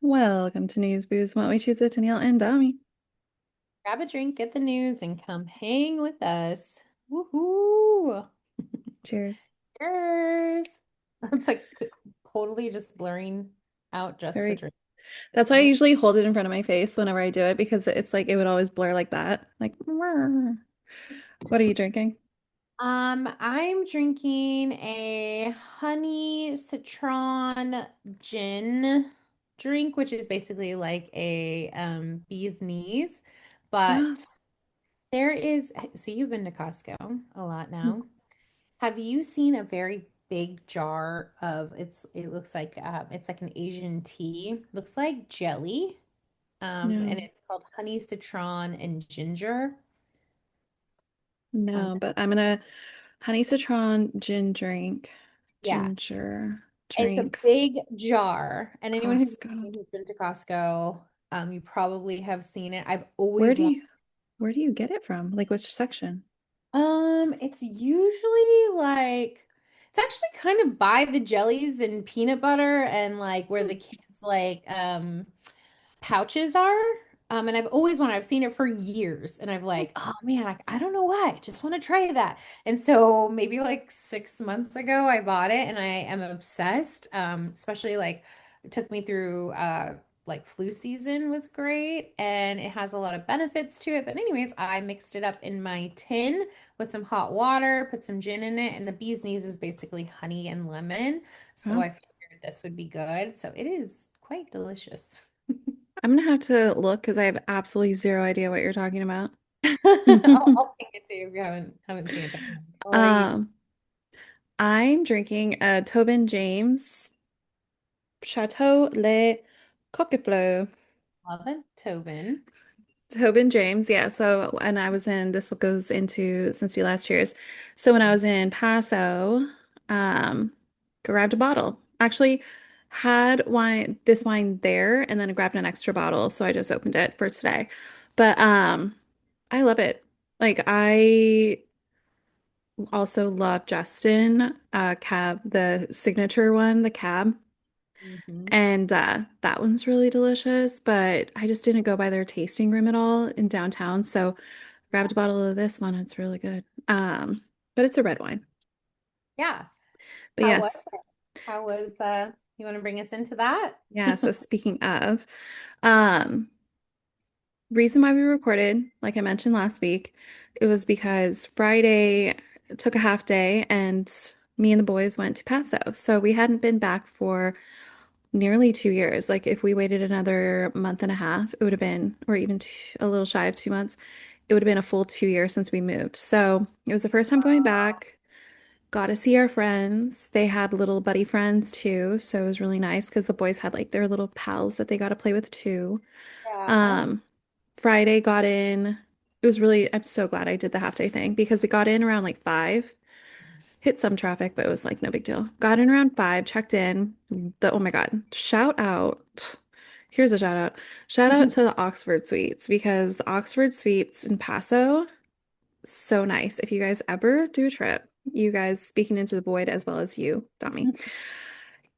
Welcome to News Booze, What We Choose with Danielle and Dami. Grab a drink, get the news, and come hang with us. Woohoo! Cheers. Cheers! It's like totally just blurring out just the Very. drink. That's why I usually hold it in front of my face whenever I do it because it's like it would always blur like that. Like, "Rrr." What are you drinking? I'm drinking a honey citron gin drink, which is basically like a bee's knees. Ah, But there is, so you've been to Costco a lot now. Have you seen a very big jar of it looks like it's like an Asian tea. Looks like jelly. And no, it's called honey citron and ginger. Um, no, but I'm gonna honey citron gin drink, yeah, ginger it's a drink, big jar. And anyone Costco. who's been to Costco, you probably have seen it. I've Where always do wanted. you where do you get it from? Like which section? It's usually like it's actually kind of by the jellies and peanut butter and like where the kids like pouches are. And I've always wanted, I've seen it for years, and I've like, oh man, I don't know why. I just want to try that. And so maybe like 6 months ago, I bought it and I am obsessed. Especially like it took me through like flu season was great and it has a lot of benefits to it. But anyways, I mixed it up in my tin with some hot water, put some gin in it, and the bee's knees is basically honey and lemon. So Oh, I figured this would be good. So it is quite delicious. I'm gonna have to look because I have absolutely zero idea what you're talking about. I'll ping it to you if you haven't seen it. But what are you Um, I'm drinking a Tobin James Chateau Le Coqueflot. loving? Tobin. Tobin James, yeah. So, and I was in, this goes into since we last cheers. So when I was in Paso, um, grabbed a bottle. Actually, had this wine there, and then I grabbed an extra bottle. So I just opened it for today. But I love it. Like I also love Justin, Cab, the signature one, the Cab. Hmm. And that one's really delicious, but I just didn't go by their tasting room at all in downtown. So grabbed a bottle of this one. It's really good. But it's a red wine. Yeah. But How was yes, it? How was you want to bring us into that? yeah. So speaking of, um, reason why we recorded, like I mentioned last week, it was because Friday took a half day and me and the boys went to Paso. So we hadn't been back for nearly 2 years. Like if we waited another month and a half, it would have been, or even a little shy of 2 months, it would have been a full 2 years since we moved. So it was the first time going back. Got to see our friends. They had little buddy friends too, so it was really nice because the boys had like their little pals that they got to play with too. Yeah. Um, Friday got in. It was really, I'm so glad I did the half day thing because we got in around like 5, hit some traffic, but it was like no big deal. Got in around 5, checked in. Oh my God, shout out. Here's a shout out. Shout out to the Oxford Suites because the Oxford Suites in Paso, so nice. If you guys ever do a trip, you guys speaking into the void as well as you, Dami.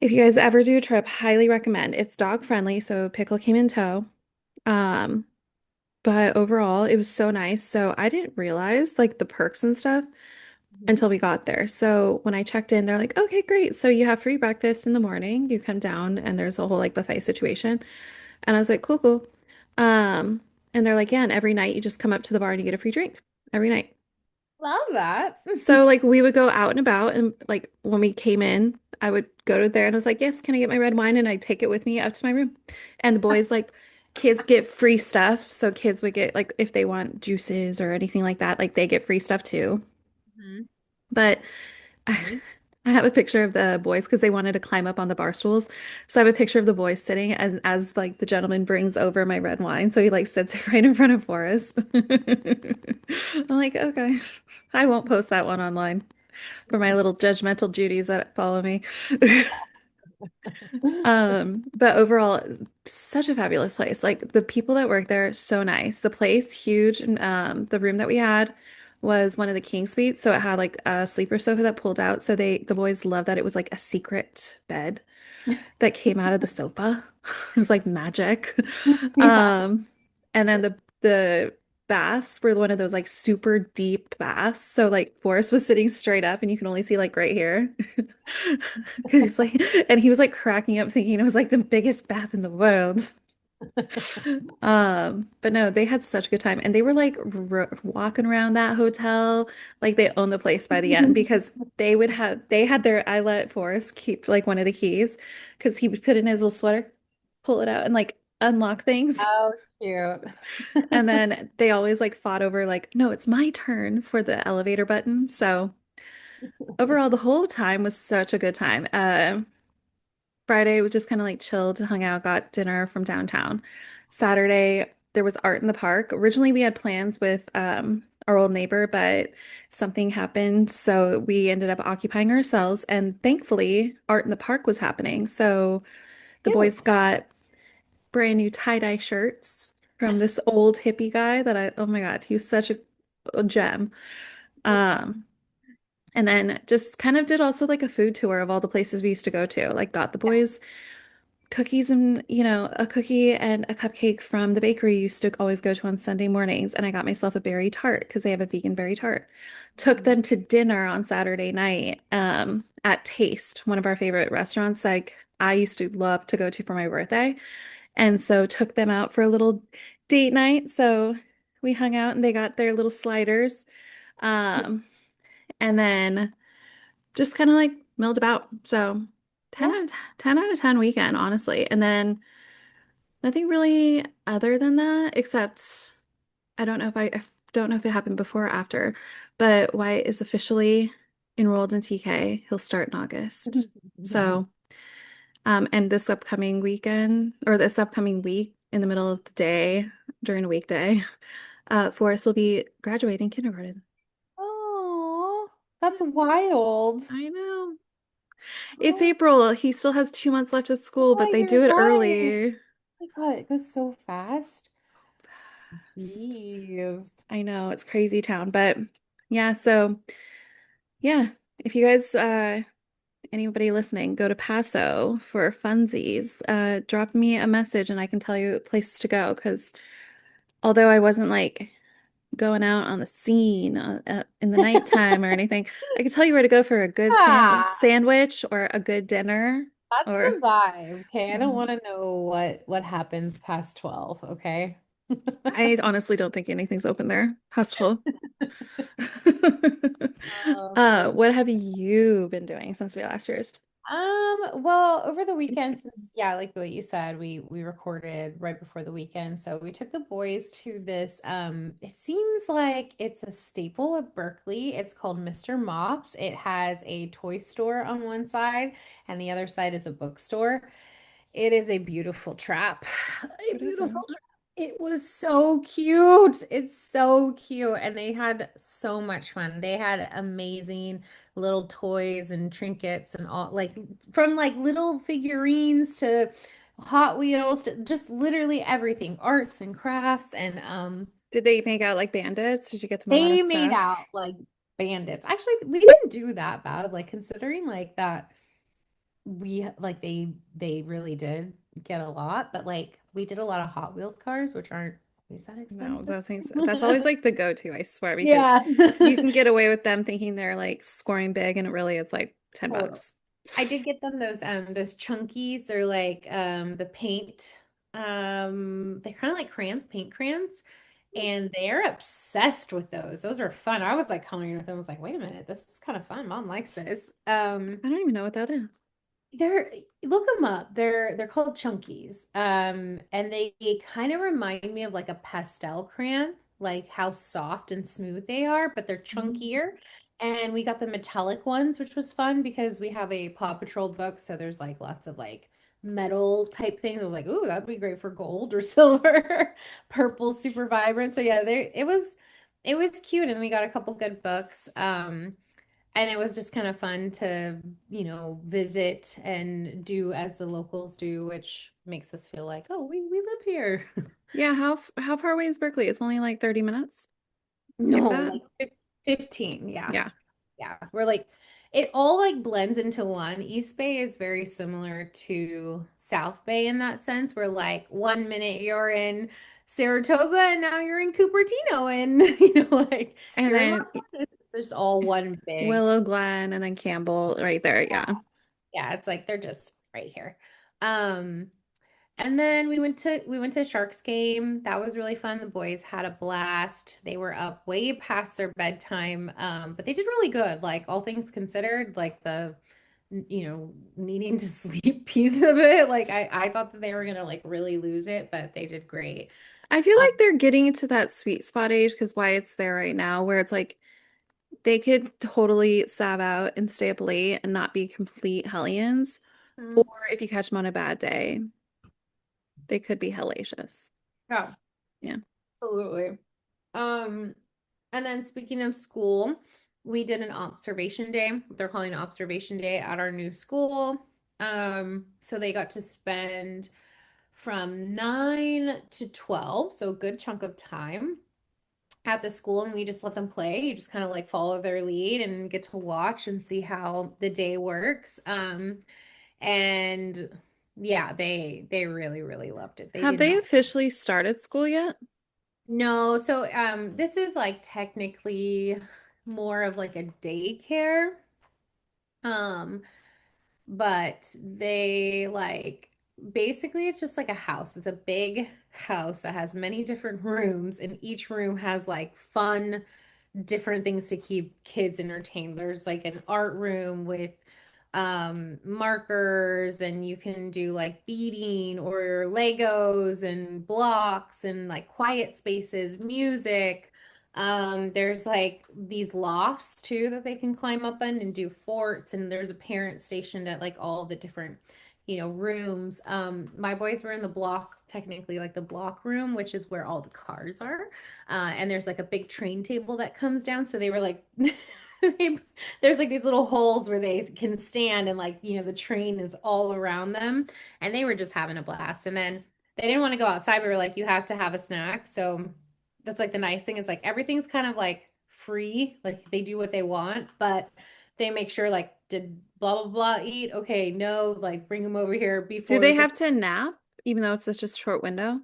If you guys ever do a trip, highly recommend. It's dog friendly, so Pickle came in tow. Um, but overall, it was so nice. So I didn't realize like the perks and stuff Mhm. until we got there. So when I checked in, they're like, okay, great. So you have free breakfast in the morning. You come down and there's a whole like buffet situation. And I was like, cool, cool. Um, and they're like, yeah, and every night you just come up to the bar and you get a free drink every night. Love that. So like we would go out and about and like when we came in, I would go to there and I was like, "Yes, can I get my red wine?" And I'd take it with me up to my room. And the boys like kids get free stuff. So kids would get like if they want juices or anything like that, like they get free stuff too. Mhm. But That's I, nice. I have a picture of the boys because they wanted to climb up on the bar stools. So I have a picture of the boys sitting as like the gentleman brings over my red wine. So he like sits right in front of Forrest. I'm like, okay. I won't post that one online for my little judgmental Judies that follow me. But overall, such a fabulous place. Like the people that work there, so nice. The place, huge. And the room that we had was one of the king suites. So it had like a sleeper sofa that pulled out. So the boys loved that it was like a secret bed that came out of the sofa. It was like magic. Yeah. Um, and then the baths were one of those like super deep baths. So like Forrest was sitting straight up and you can only see like right here. Because he's like, and he was like cracking up thinking it was like the biggest bath in the world. But no, they had such a good time and they were like r walking around that hotel like they owned the place by the end because they had their I let Forrest keep like one of the keys because he would put in his little sweater, pull it out and like unlock things. Oh, cute. And then they always like fought over like, no, it's my turn for the elevator button. So overall, the whole time was such a good time. Friday was just kind of like chilled, hung out, got dinner from downtown. Saturday, there was art in the park. Originally, we had plans with our old neighbor, but something happened. So we ended up occupying ourselves. And thankfully, art in the park was happening. So the boys Cute. got brand new tie-dye shirts from this old hippie guy that oh my God, he was such a gem. Um, and then just kind of did also like a food tour of all the places we used to go to. Like got the boys cookies and, a cookie and a cupcake from the bakery you used to always go to on Sunday mornings. And I got myself a berry tart because they have a vegan berry tart. Took them to dinner on Saturday night at Taste, one of our favorite restaurants. Like I used to love to go to for my birthday. And so took them out for a little date night. So we hung out and they got their little sliders. Um, and then just kind of like milled about. So 10 Yeah. out of 10 out of 10 weekend, honestly. And then nothing really other than that, except I don't know if it happened before or after, but Wyatt is officially enrolled in TK. He'll start in August. So, and this upcoming weekend or this upcoming week in the middle of the day during a weekday, Forrest will be graduating kindergarten. Oh, Yeah, that's wild. I know. It's Oh April. He still has 2 months left of school, but they you're do it right. early. Oh my God, it goes so fast. Fast. Jeez. I know it's crazy town, but yeah, so yeah, if you guys anybody listening go to Paso for funsies, drop me a message and I can tell you places to go because although I wasn't like going out on the scene in the nighttime or anything, I can tell you where to go for a good Ah, sandwich or a good dinner that's or the vibe. Okay, I don't want to know what happens past 12, okay? I honestly don't think anything's open there. Hostel. Oh, so What have you been doing since we last year's? well, over the weekend, since yeah, like what you said, we recorded right before the weekend. So we took the boys to this, it seems like it's a staple of Berkeley. It's called Mr. Mops. It has a toy store on one side, and the other side is a bookstore. It is a beautiful trap. A What is it? beautiful trap. It was so cute. It's so cute. And they had so much fun. They had amazing little toys and trinkets and all like from like little figurines to Hot Wheels to just literally everything, arts and crafts. And Did they make out like bandits? Did you get them a lot of they made stuff? out like bandits. Actually, we didn't do that bad, like considering like that we like they really did get a lot, but like we did a lot of Hot Wheels cars, which aren't always that No, expensive. that's always like the go-to, I swear, because Yeah. you can get away with them thinking they're like scoring big and really it's like 10 Totally. bucks. I did get them those chunkies. They're like the paint they're kind of like crayons, paint crayons, and they're obsessed with those. Those are fun. I was like coloring with them. I was like, wait a minute, this is kind of fun. Mom likes this. I don't even know what that is. They're look them up. They're called chunkies. And they kind of remind me of like a pastel crayon, like how soft and smooth they are, but they're Mm. chunkier. And we got the metallic ones, which was fun because we have a Paw Patrol book, so there's like lots of like metal type things. I was like, ooh, that'd be great for gold or silver, purple, super vibrant. So yeah, it was cute, and we got a couple good books. And it was just kind of fun to, visit and do as the locals do, which makes us feel like, oh, we live here. Yeah, how far away is Berkeley? It's only like 30 minutes, if No, that. like 15. Yeah. Yeah. Yeah. We're like, It all like blends into one. East Bay is very similar to South Bay in that sense, where like 1 minute you're in Saratoga and now you're in Cupertino and like And you're in Las then Vegas. It's just all one big. Willow Glen and then Campbell right there. Yeah. Yeah, it's like they're just right here. Um, and then we went to Sharks game. That was really fun. The boys had a blast. They were up way past their bedtime, but they did really good. Like all things considered, like the needing to sleep piece of it. Like I thought that they were gonna like really lose it, but they did great. I feel Um, like they're getting into that sweet spot age because Wyatt's there right now, where it's like they could totally sab out and stay up late and not be complete hellions. Or if you catch them on a bad day, they could be hellacious. yeah, Yeah. absolutely. Um, and then speaking of school, we did an observation day. They're calling it observation day at our new school. So they got to spend from 9 to 12, so a good chunk of time at the school, and we just let them play. You just kind of like follow their lead and get to watch and see how the day works. And yeah, they really, really loved it. They Have did they not. officially started school yet? No, so this is like technically more of like a daycare. Um, but they like basically it's just like a house. It's a big house that has many different rooms, and each room has like fun different things to keep kids entertained. There's like an art room with markers, and you can do like beading or Legos and blocks and like quiet spaces, music. There's like these lofts too that they can climb up in and do forts, and there's a parent stationed at like all the different rooms. My boys were in the block, technically like the block room, which is where all the cars are. And there's like a big train table that comes down. So they were like, there's like these little holes where they can stand, and like, the train is all around them. And they were just having a blast. And then they didn't want to go outside. We were like, you have to have a snack. So that's like the nice thing is like everything's kind of like free. Like they do what they want, but they make sure like, did blah, blah, blah eat? Okay, no, like bring them over here Do before they we bring. have to nap, even though it's such a short window?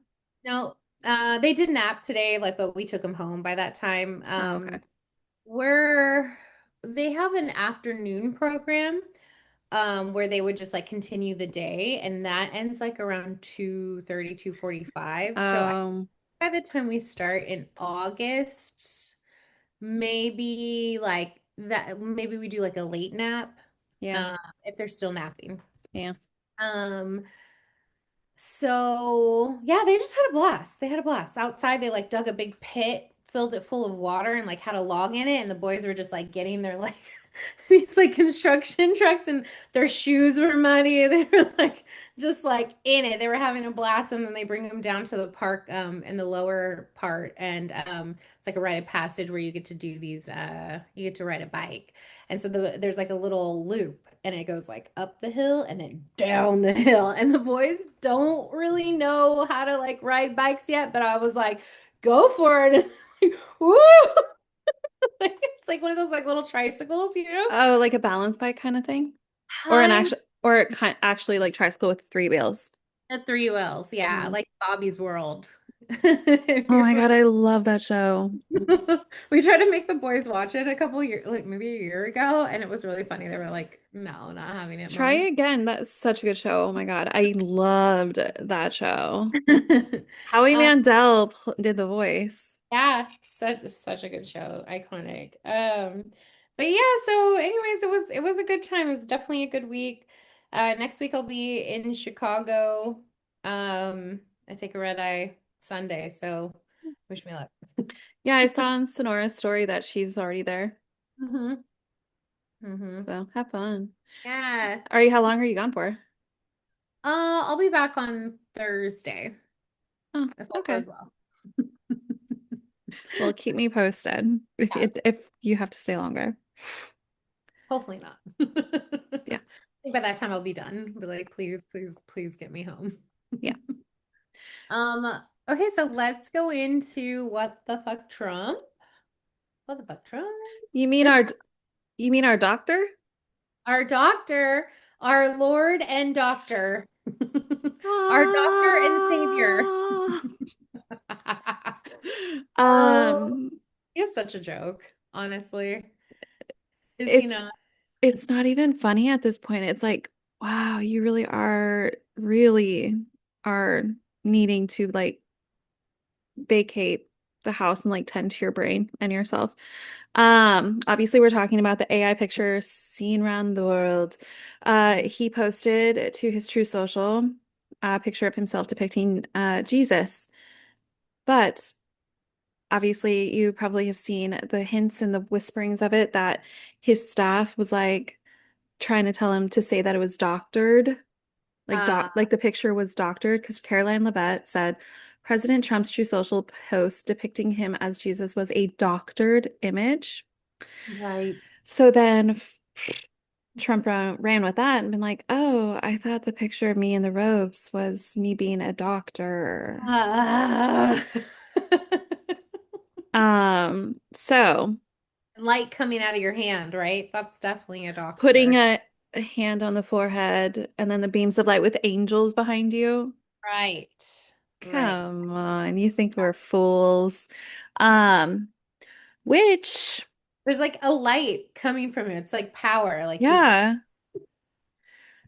No, they did nap today, like, but we took them home by that time. Oh, okay. Where they have an afternoon program, where they would just like continue the day, and that ends like around 2:30, 2:45. So Um, by the time we start in August, maybe like that, maybe we do like a late nap, yeah, uh, if they're still napping. yeah. Um, So yeah, they just had a blast. They had a blast. Outside, they like dug a big pit, filled it full of water, and like had a log in it. And the boys were just like getting their like these like construction trucks, and their shoes were muddy. They were like just like in it. They were having a blast, and then they bring them down to the park in the lower part, and it's like a rite of passage where you get to do these you get to ride a bike. And so there's like a little loop, and it goes like up the hill and then down the hill. And the boys don't really know how to like ride bikes yet, but I was like, go for it. Like, woo! It's like one of those like little tricycles, you know? Oh, like a balance bike kind of thing? Or an Kind actual, or it kind actually like tricycle with three wheels. of three wheels, yeah, Mm. like Bobby's World. Oh my God, I love that show. We tried to make the boys watch it a couple years, like maybe a year ago, and it was really funny. They were like, "No, not having it, Try mom." it again. That's such a good show. Oh my God, I loved that show. Howie Um, Mandel did the voice. Yeah, such a good show, iconic. But yeah, so anyways, it was a good time. It was definitely a good week. Next week I'll be in Chicago. I take a red eye Sunday, so wish me luck. Yeah, I saw on Sonora's story that she's already there. Mm-hmm. Mm-hmm. So have fun. Yeah. How long are you gone for? I'll be back on Thursday Oh, if all okay. goes well. Well, keep me posted Yeah, if you have to stay longer. hopefully not. Yeah. I think by that time I'll be done. Be like, please, please, please get me home. Yeah. Okay, so let's go into what the fuck Trump? What the fuck Trump? You mean This our you mean our doctor? our doctor, our Lord and Doctor, our Doctor and Savior. Ah. Oh, Um, he is such a joke, honestly. Is he it's not? it's not even funny at this point. It's like, wow, you really are needing to like vacate the house and like tend to your brain and yourself. Obviously we're talking about the AI picture seen around the world. He posted to his True Social a picture of himself depicting Jesus. But obviously you probably have seen the hints and the whisperings of it that his staff was like trying to tell him to say that it was doctored, Uh, like the picture was doctored because Caroline Levitt said President Trump's True Social post depicting him as Jesus was a doctored image. right. So then Trump ran with that and been like, "Oh, I thought the picture of me in the robes was me being a doctor." Uh, So light coming out of your hand, right? That's definitely a putting doctor. a hand on the forehead and then the beams of light with angels behind you. Right. Right. Come on, you think we're fools. Um, which, There's like a light coming from him. It's like power, like his. yeah.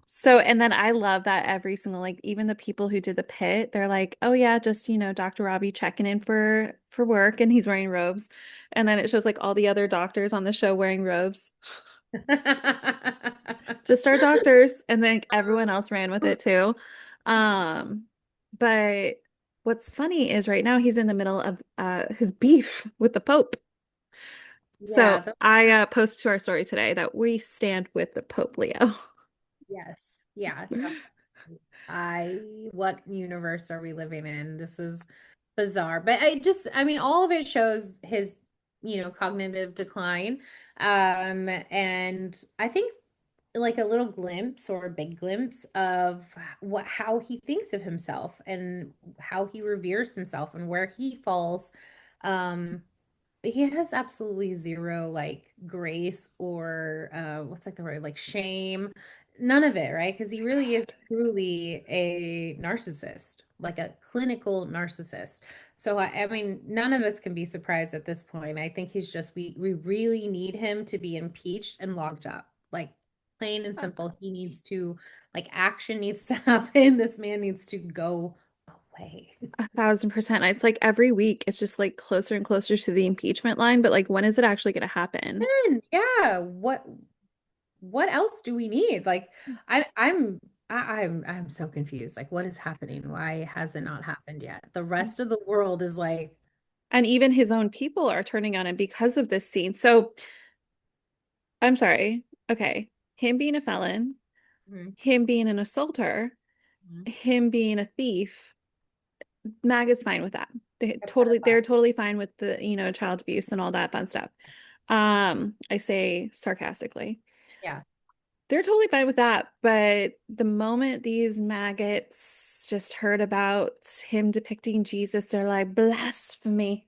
So, and then I love that every single, like, even the people who did the pit, they're like, oh yeah, just, Dr. Robbie checking in for work and he's wearing robes. And then it shows like all the other doctors on the show wearing robes. Just our doctors. And then everyone else ran with it too. Um, but what's funny is right now he's in the middle of his beef with the Pope. Yeah, So I posted to our story today that we stand with the Pope Leo. yes. Yeah, definitely. What universe are we living in? This is bizarre. But I mean, all of it shows his, cognitive decline. And I think like a little glimpse or a big glimpse of how he thinks of himself and how he reveres himself and where he falls. Um, he has absolutely zero like grace or what's like the word, like shame, none of it, right? Because he really is truly a narcissist, like a clinical narcissist. So I mean, none of us can be surprised at this point. I think he's just, we really need him to be impeached and locked up, like plain and simple. He needs to, like, action needs to happen. This man needs to go away. 1,000%. It's like every week it's just like closer and closer to the impeachment line, but like when is it actually going to happen? Yeah, what else do we need? Like, I'm so confused. Like, what is happening? Why has it not happened yet? The rest of the world is like, And even his own people are turning on him because of this scene. So I'm sorry. Okay. Him being a felon, mhm, him being an assaulter, mhm, him being a thief, MAG is fine with that. a pedophile. They're totally fine with the, child abuse and all that fun stuff. I say sarcastically. Yeah. They're totally fine with that, but the moment these maggots just heard about him depicting Jesus, they're like, blasphemy,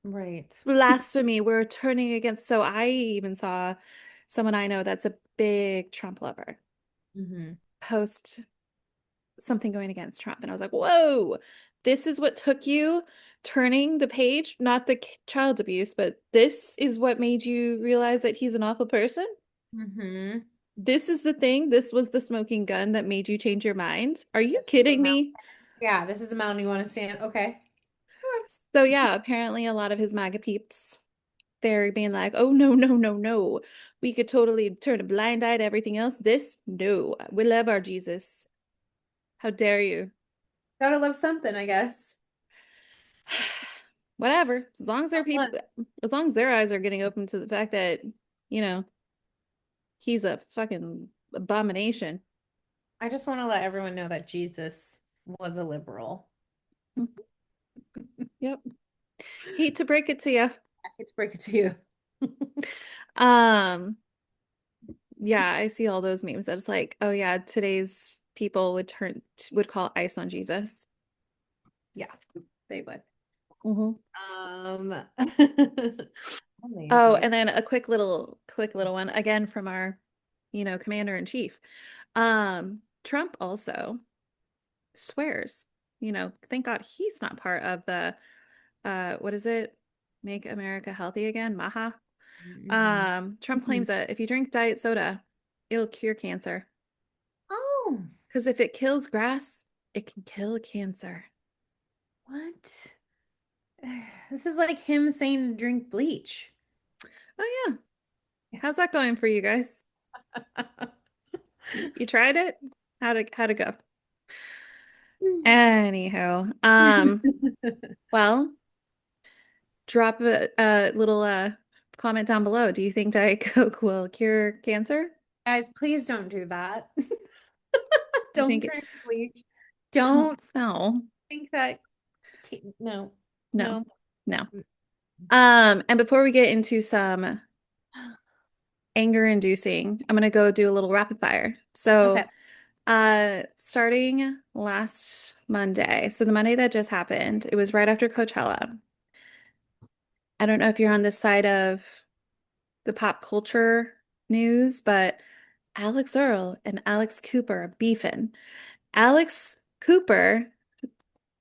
Right. blasphemy. We're turning against. So I even saw someone I know that's a big Trump lover Hmm. post something going against Trump. And I was like, whoa, this is what took you turning the page, not the child abuse, but this is what made you realize that he's an awful person. Hmm. This is the thing. This was the smoking gun that made you change your mind. Are you This is the kidding mountain. me? Yeah, this is the mountain you want to stand. Okay. So yeah, apparently a lot of his MAGA peeps, they're being like, oh no, no, no, no. We could totally turn a blind eye to everything else. This, no. We love our Jesus. How dare you? Gotta love something, I guess. Whatever. Someone. As long as their eyes are getting open to the fact that, you know, he's a fucking abomination. I just want to let everyone know that Jesus was a liberal. Yep. Hate to break it to you. I hate to break it to you. Um, yeah, I see all those memes that it's like, oh yeah, today's people would call ice on Jesus. Yeah, they would. Hmm. Oh, Amazing. and then a quick little one again from our commander in chief. Trump also swears, thank God he's not part of the what is it? Make America Healthy Again, Maha. Mhm. Trump Mhm. claims that if you drink diet soda, it'll cure cancer. Oh, Because if it kills grass, it can kill cancer. what? This is like him saying to drink bleach. Oh yeah. How's that going for you guys? You tried it? How'd it go? Anyhow, well, drop a little comment down below. Do you think Diet Coke will cure cancer? Guys, please don't do that. I Don't think it drink bleach. don't Don't know. think that. No, No. no. No. And before we get into some anger inducing, I'm gonna go do a little rapid fire. Okay. So, starting last Monday, so the Monday that just happened, it was right after Coachella. I don't know if you're on this side of the pop culture news, but Alix Earle and Alex Cooper are beefing. Alex Cooper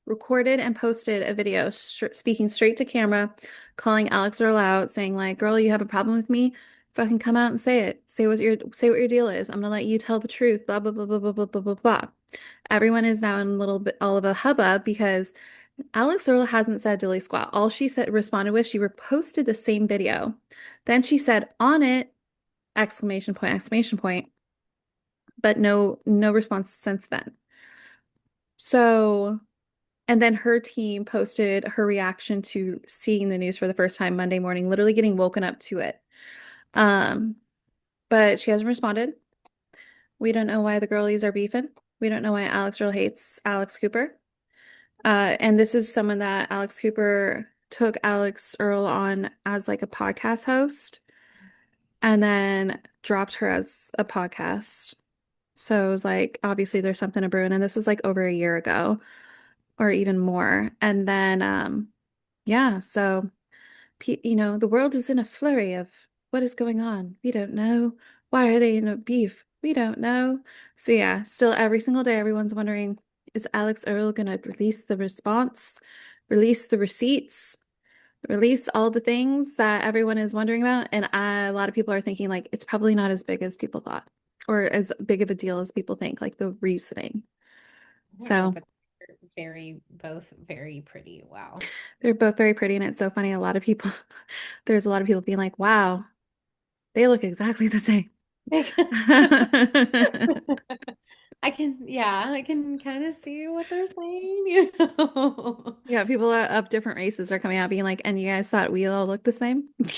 recorded and posted a video speaking straight to camera, calling Alix Earle out, saying like, "Girl, you have a problem with me? Fucking come out and say it. Say what your deal is. I'm gonna let you tell the truth." Blah blah blah blah blah blah blah blah blah. Everyone is now in a little bit all of a hubbub because Alix Earle hasn't said dilly squat. All she said responded with she reposted the same video. Then she said on it exclamation point, but no response since then. So, and then her team posted her reaction to seeing the news for the first time Monday morning, literally getting woken up to it. Um, but she hasn't responded. We don't know why the girlies are beefing. We don't know why Alix Earle hates Alex Cooper. And this is someone that Alex Cooper took Alix Earle on as like a podcast host and then dropped her as a podcast. So it was like, obviously there's something to brewing. And this was like over a year ago or even more. And then, yeah, so, the world is in a flurry of what is going on. We don't know. Why are they in a beef? We don't know. So, yeah, still every single day, everyone's wondering, is Alix Earle going to release the response, release the receipts, release all the things that everyone is wondering about? And a lot of people are thinking, like, it's probably not as big as people thought or as big of a deal as people think, like the reasoning. I don't know, So, but they're both very pretty. Wow. they're both very pretty, and it's so funny. There's a lot of people being like, wow, they look exactly the same. I can kind of see what they're saying, you know. Yeah, people of different races are coming out being like, and you guys thought we all look the same? Not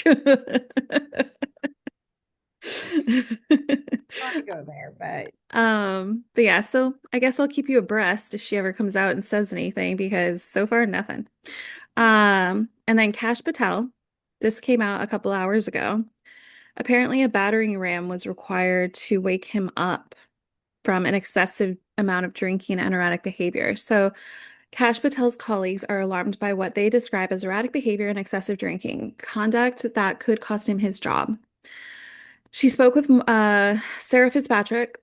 to go there, but But yeah, so I guess I'll keep you abreast if she ever comes out and says anything because so far nothing. And then Kash Patel, this came out a couple hours ago. Apparently, a battering ram was required to wake him up from an excessive amount of drinking and erratic behavior. So, Kash Patel's colleagues are alarmed by what they describe as erratic behavior and excessive drinking, conduct that could cost him his job. She spoke with Sarah Fitzpatrick,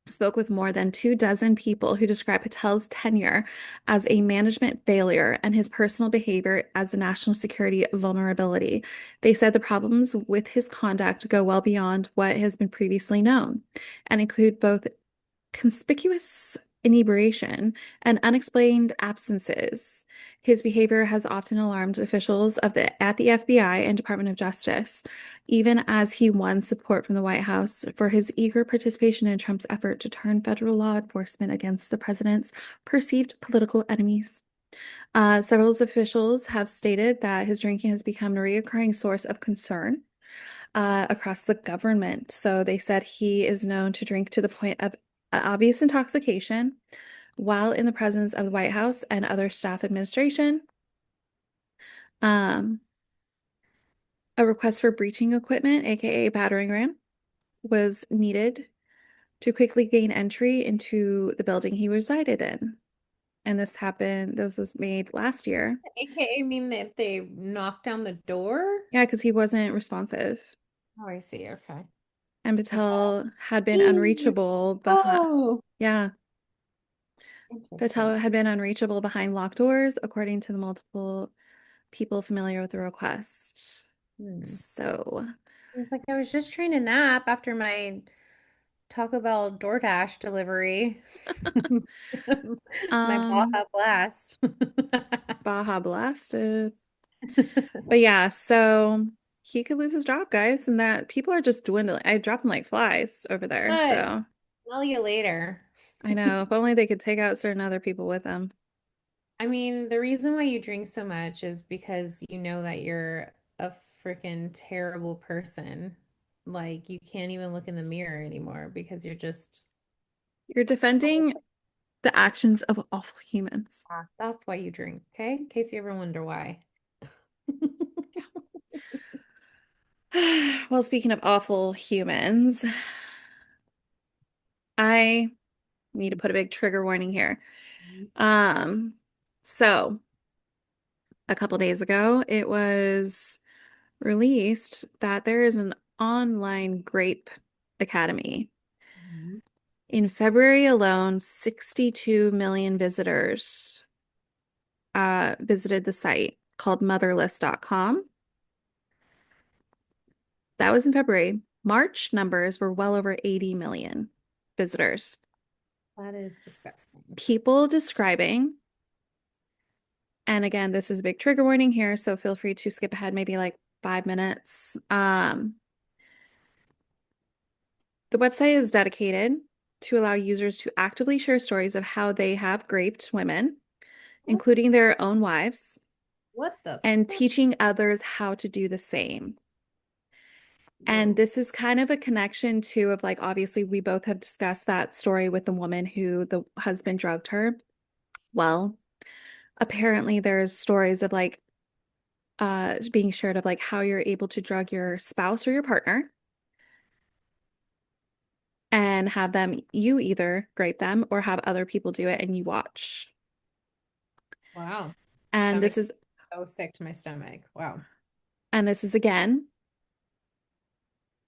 spoke with more than 2 dozen people who describe Patel's tenure as a management failure and his personal behavior as a national security vulnerability. They said the problems with his conduct go well beyond what has been previously known and include both conspicuous inebriation and unexplained absences. His behavior has often alarmed officials at the FBI and Department of Justice, even as he won support from the White House for his eager participation in Trump's effort to turn federal law enforcement against the president's perceived political enemies. Several officials have stated that his drinking has become a recurring source of concern across the government. So they said he is known to drink to the point of obvious intoxication while in the presence of the White House and other staff administration. Um, a request for breaching equipment, aka battering ram, was needed to quickly gain entry into the building he resided in. And this was made last year. AKA mean that they knocked down the door? Yeah, because he wasn't responsive. Oh, I see. Okay. And Like that. Patel had been Eee. unreachable behind, Oh, yeah, Patel interesting. had been unreachable behind locked doors, according to the multiple people familiar with the request. Hmm. So, It's like I was just trying to nap after my Taco Bell DoorDash delivery. My um, Baja Blast. Baja blasted. But yeah, so he could lose his job, guys, and that people are just dwindling. I dropped them like flies over there. Good. So Smell you later. I know if only they could take out certain other people with them. I mean, the reason why you drink so much is because you know that you're a freaking terrible person. Like, you can't even look in the mirror anymore because you're just, You're defending the actions of awful humans. ah, that's why you drink, okay? In case you ever wonder why. Well, speaking of awful humans, I need to put a big trigger warning here. Um, so a couple days ago, it was released that there is an online grape academy. Mhm. In February alone, 62 million visitors visited the site called motherless.com. That was in February. March numbers were well over 80 million visitors. That is disgusting. People describing, and again, this is a big trigger warning here, so feel free to skip ahead maybe like 5 minutes. The website is dedicated to allow users to actively share stories of how they have raped women, What? including their own wives, What the and fuck? teaching others how to do the same. And Whoa. this is kind of a connection too of like, obviously, we both have discussed that story with the woman who the husband drugged her. Well, apparently there's stories of like being shared of like how you're able to drug your spouse or your partner and have them you either grape them or have other people do it and you watch. Wow. And That this makes is me so sick to my stomach. Wow. and this is again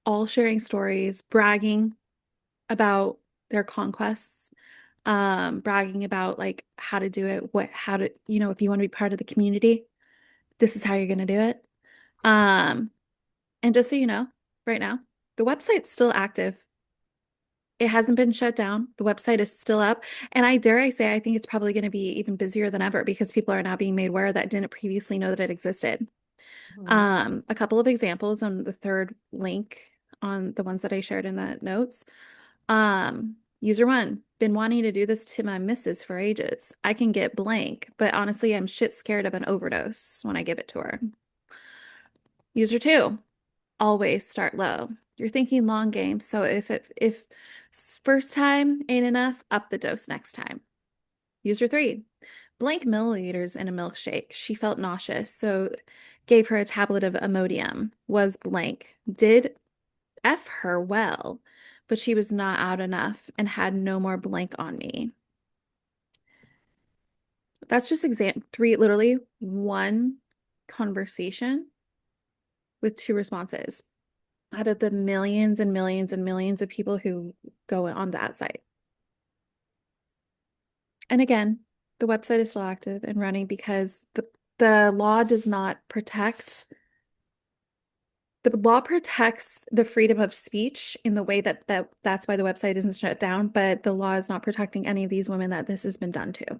all sharing stories, bragging about their conquests, bragging about like how to do it, what how to, if you want to be part of the community, this is how you're going to do it. Um, and just so you know, right now, the website's still active. It hasn't been shut down. The website is still up. And I say, I think it's probably going to be even busier than ever because people are now being made aware that didn't previously know that it existed. Mhm. A couple of examples on the third link on the ones that I shared in the notes. User one, been wanting to do this to my missus for ages. I can get blank, but honestly, I'm shit scared of an overdose when I give it to her. User two, always start low. You're thinking long game, so if first time ain't enough, up the dose next time. User three, blank milliliters in a milkshake. She felt nauseous, so gave her a tablet of Imodium. Was blank. Did F her well, but she was not out enough and had no more blank on me. That's just exam three, literally one conversation with two responses out of the millions and millions and millions of people who go on that site. And again, the website is still active and running because the law does not protect the law protects the freedom of speech in the way that's why the website isn't shut down, but the law is not protecting any of these women that this has been done to.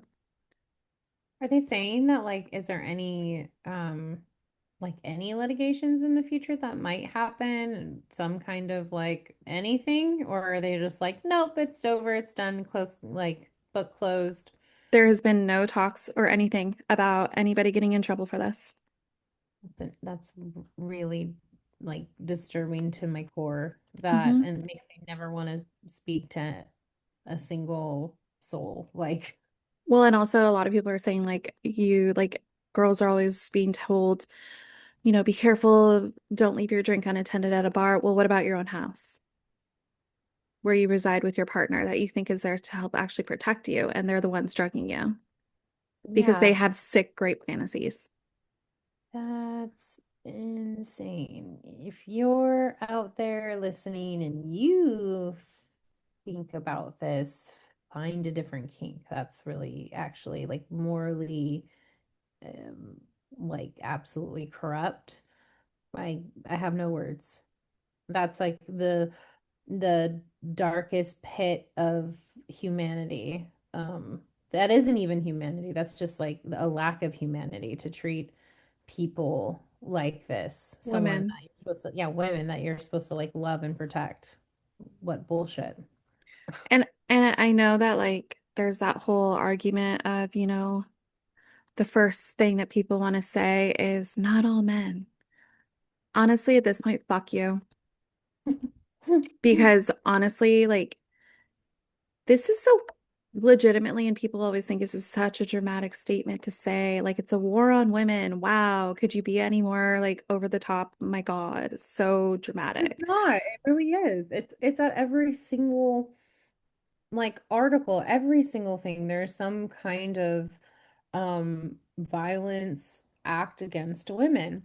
Are they saying that like is there any like any litigations in the future that might happen? Some kind of like anything? Or are they just like, nope, it's over, it's done, close, like book closed? There has been no talks or anything about anybody getting in trouble for this. That's really like disturbing to my core that Hmm. and makes me never want to speak to a single soul. Like, Well, and also a lot of people are saying like girls are always being told, be careful, don't leave your drink unattended at a bar. Well, what about your own house where you reside with your partner that you think is there to help actually protect you and they're the ones drugging you because they yeah, have sick, great fantasies. that's insane. If you're out there listening and you think about this, find a different kink. That's really actually like morally um like absolutely corrupt. I have no words. That's like the darkest pit of humanity. That isn't even humanity. That's just like a lack of humanity to treat people like this. Someone Women. that you're supposed to, yeah, women that you're supposed to like love and protect. What bullshit. And I know that like there's that whole argument of, the first thing that people want to say is not all men. Honestly, at this point, fuck you. Because honestly, like this is so legitimately, and people always think this is such a dramatic statement to say, like it's a war on women. Wow, could you be any more like over the top? My God, so It's dramatic. not. It really is. It's at every single like article, every single thing. There's some kind of violence act against women.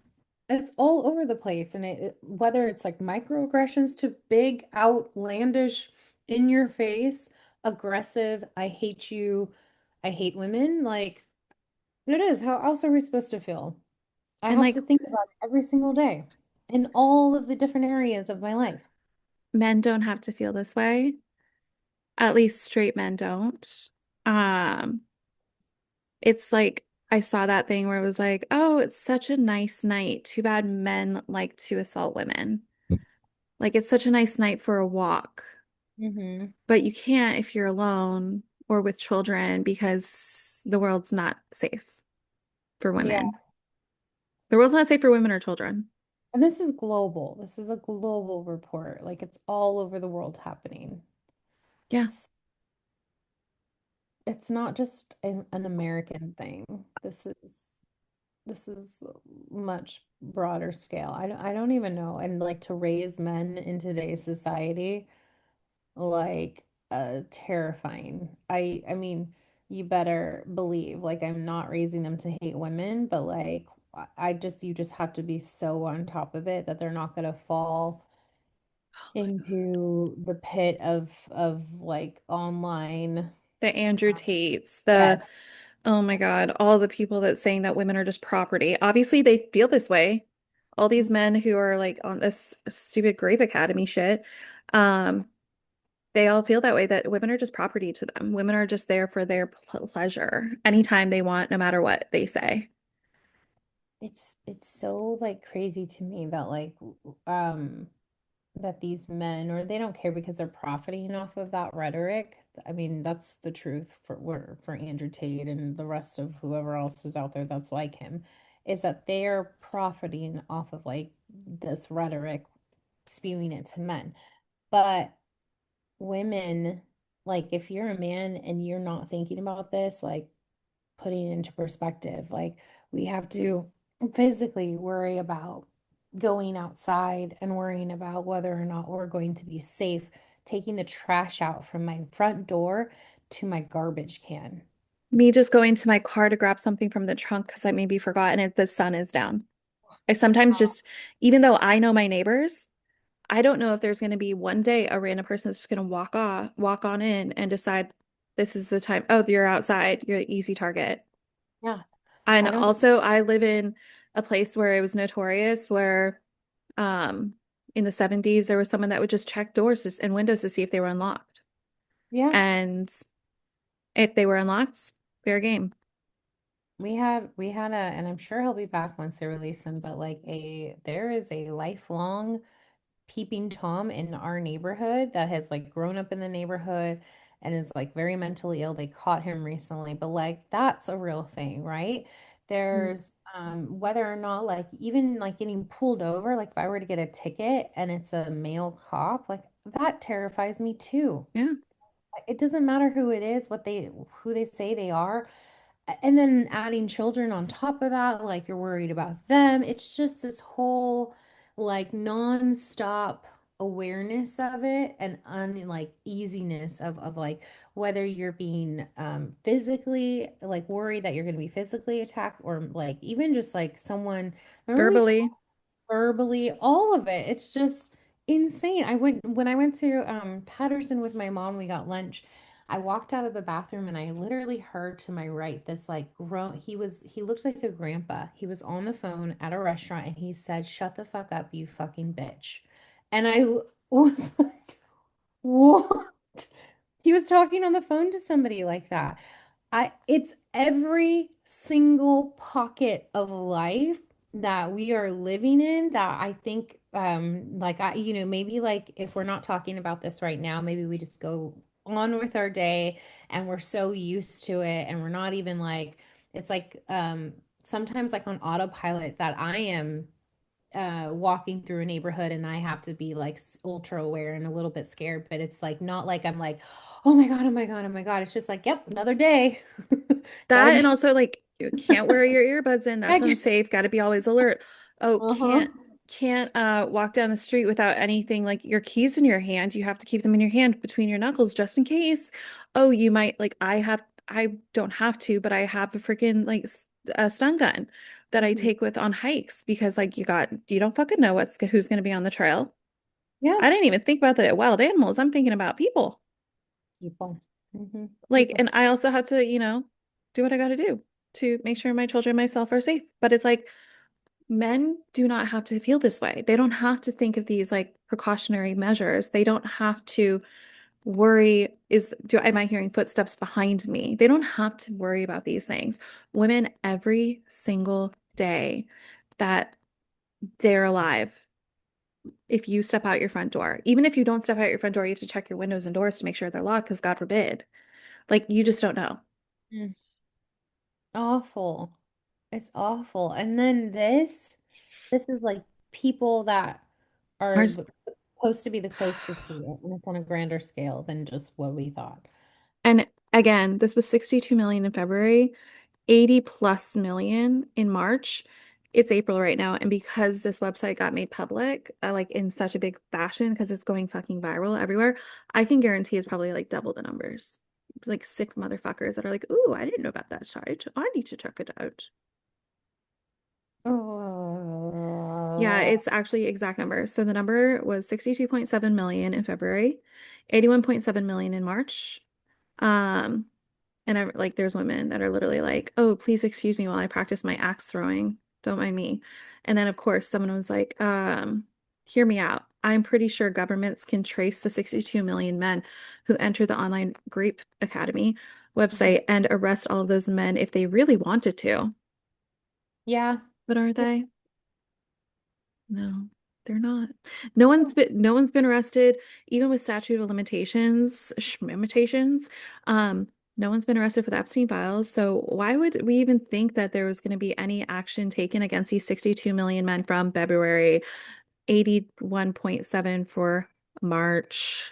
It's all over the place, and whether it's like microaggressions to big, outlandish, in your face, aggressive, I hate you, I hate women, like it is. How else are we supposed to feel? I And have like to think about it every single day in all of the different areas of my life. men don't have to feel this way. At least straight men don't. Um, it's like I saw that thing where it was like, oh, it's such a nice night. Too bad men like to assault women. Like it's such a nice night for a walk, Hmm. but you can't if you're alone or with children because the world's not safe for Yeah. women. The world's not safe for women or children. And this is global. This is a global report. Like it's all over the world happening. Yeah. S- It's not just an American thing. This is much broader scale. I don't even know. And like to raise men in today's society, like terrifying. I mean, you better believe like I'm not raising them to hate women, but like I just you just have to be so on top of it that they're not gonna fall into the pit of like online. The Andrew Tates, Yes. oh my God, all the people that saying that women are just property. Obviously, they feel this way. All these men who are like on this stupid Grave Academy shit, um, they all feel that way, that women are just property to them. Women are just there for their pleasure anytime they want, no matter what they say. It's so like crazy to me that like um that these men or they don't care because they're profiting off of that rhetoric. I mean, that's the truth for Andrew Tate and the rest of whoever else is out there that's like him, is that they're profiting off of like this rhetoric, spewing it to men. But women, like if you're a man and you're not thinking about this, like putting it into perspective. Like we have to physically worry about going outside and worrying about whether or not we're going to be safe taking the trash out from my front door to my garbage can. Me just going to my car to grab something from the trunk because I maybe forgot and the sun is down. I sometimes just, even though I know my neighbors, I don't know if there's going to be one day a random person that's just going to walk on in and decide this is the time. Oh, you're outside. You're an easy target. Yeah, And I don't. also, I live in a place where it was notorious where, um, in the 70s, there was someone that would just check doors and windows to see if they were unlocked. Yeah, And if they were unlocked, fair game. we had and I'm sure he'll be back once they release him, but like a there is a lifelong peeping Tom in our neighborhood that has like grown up in the neighborhood and is like very mentally ill. They caught him recently, but like that's a real thing, right? Mm. There's whether or not like even like getting pulled over, like if I were to get a ticket and it's a male cop, like that terrifies me too. Yeah. It doesn't matter who it is, who they say they are. And then adding children on top of that, like you're worried about them. It's just this whole like nonstop awareness of it and like easiness of like whether you're being physically like worried that you're going to be physically attacked or like even just like someone remember we talked Verbally. verbally, all of it. It's just insane. When I went to Patterson with my mom, we got lunch. I walked out of the bathroom and I literally heard to my right this like grown he looked like a grandpa. He was on the phone at a restaurant and he said, "Shut the fuck up, you fucking bitch." And I was like, "What?" He was talking on the phone to somebody like that. It's every single pocket of life that we are living in that I think like maybe like if we're not talking about this right now, maybe we just go on with our day and we're so used to it and we're not even like it's like sometimes like on autopilot that I am walking through a neighborhood and I have to be like ultra aware and a little bit scared, but it's like not like I'm like, oh my God, oh my God, oh my God. It's just like, yep, another day. That Gotta and get also like you can't wear your earbuds in. That's back. unsafe. Got to be always alert. Oh, Uh-huh. can't walk down the street without anything like your keys in your hand. You have to keep them in your hand between your knuckles just in case. Oh, you might like I don't have to, but I have a freaking like a stun gun that I Mhm. take with on hikes because like you don't fucking know who's going to be on the trail. Yeah. I didn't even think about the wild animals. I'm thinking about people. People. Like, People. and I also have to, do what I got to do to make sure my children and myself are safe. But it's like men do not have to feel this way. They don't have to think of these like precautionary measures. They don't have to worry, am I hearing footsteps behind me? They don't have to worry about these things. Women every single day that they're alive. If you step out your front door, even if you don't step out your front door, you have to check your windows and doors to make sure they're locked because God forbid. Like you just don't know. Mm. Awful. It's awful. And then this is like people that are Ours, supposed to be the closest to it, and it's on a grander scale than just what we thought. and again, this was 62 million in February, 80 plus million in March. It's April right now. And because this website got made public, like in such a big fashion, because it's going fucking viral everywhere, I can guarantee it's probably like double the numbers. Like sick motherfuckers that are like, ooh, I didn't know about that site. I need to check it out. Yeah, Oh. it's actually exact number. So the number was 62.7 million in February, 81.7 million in March. Um, And I like there's women that are literally like, "Oh, please excuse me while I practice my axe throwing. Don't mind me." And then of course someone was like, hear me out. I'm pretty sure governments can trace the 62 million men who enter the online Grape Academy Mhm. website and arrest all of those men if they really wanted to. Yeah. But are they? No, they're not. Oh. No one's been arrested, even with statute of limitations. Um, no one's been arrested for the Epstein files. So why would we even think that there was going to be any action taken against these 62 million men from February, 81.7 for March?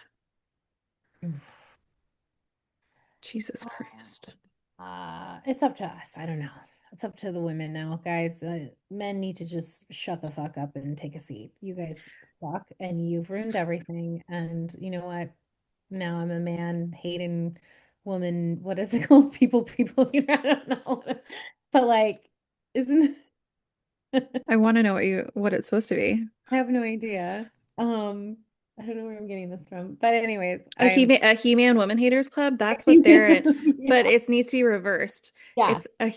Jesus Christ. It's up to us. I don't know. It's up to the women now, guys. Men need to just shut the fuck up and take a seat. You guys suck and you've ruined everything. And you know what? Now I'm a man hating woman. What is it called? People. I don't know. But like, isn't I I want to know what it's supposed to be. have no idea. I don't know where I'm getting this from. But anyways, I'm A He-Man Woman Haters Club. That's what they're in, but yeah. it needs to be reversed. Yeah. It's a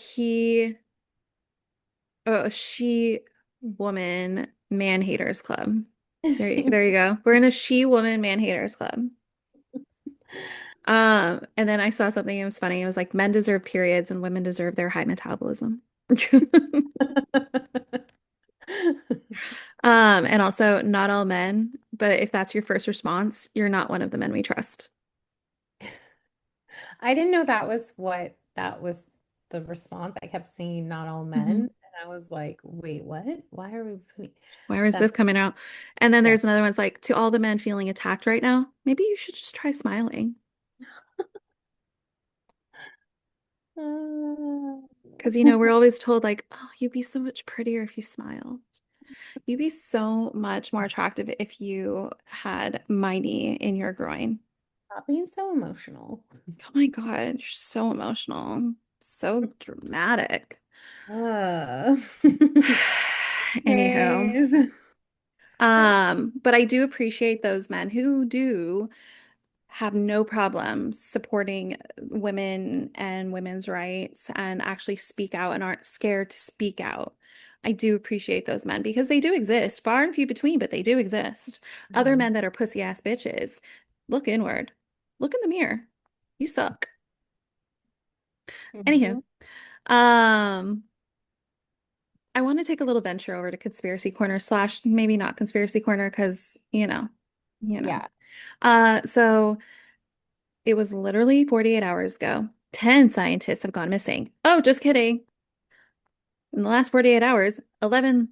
she woman man haters club. There you go. We're in a she woman man haters club. And then I saw something, it was funny. It was like men deserve periods and women deserve their high metabolism. And also not all men, but if that's your first response, you're not one of the men we trust. I didn't know that was the response. I kept seeing not all men, Mhm. and I was like, wait, what? Why are we putting Where is them? this coming out? And then Yeah. there's another one's like, to all the men feeling attacked right now, maybe you should just try smiling. Because, we're always told, like, oh, you'd be so much prettier if you smiled. You'd be so much more attractive if you had my knee in your groin. Stop being so emotional. Oh my God, you're so emotional. So dramatic. Uh, Anyhow, Anyways. but I do appreciate those men who do have no problem supporting women and women's rights and actually speak out and aren't scared to speak out. I do appreciate those men because they do exist, far and few between, but they do exist. Other Mhm. men that are pussy ass bitches, look inward, look in the mirror. You suck. Anywho, Mhm. um, I want to take a little venture over to conspiracy corner slash maybe not conspiracy corner because you know. Yeah. So it was literally 48 hours ago. 10 scientists have gone missing. Oh, just kidding. In the last 48 hours, 11th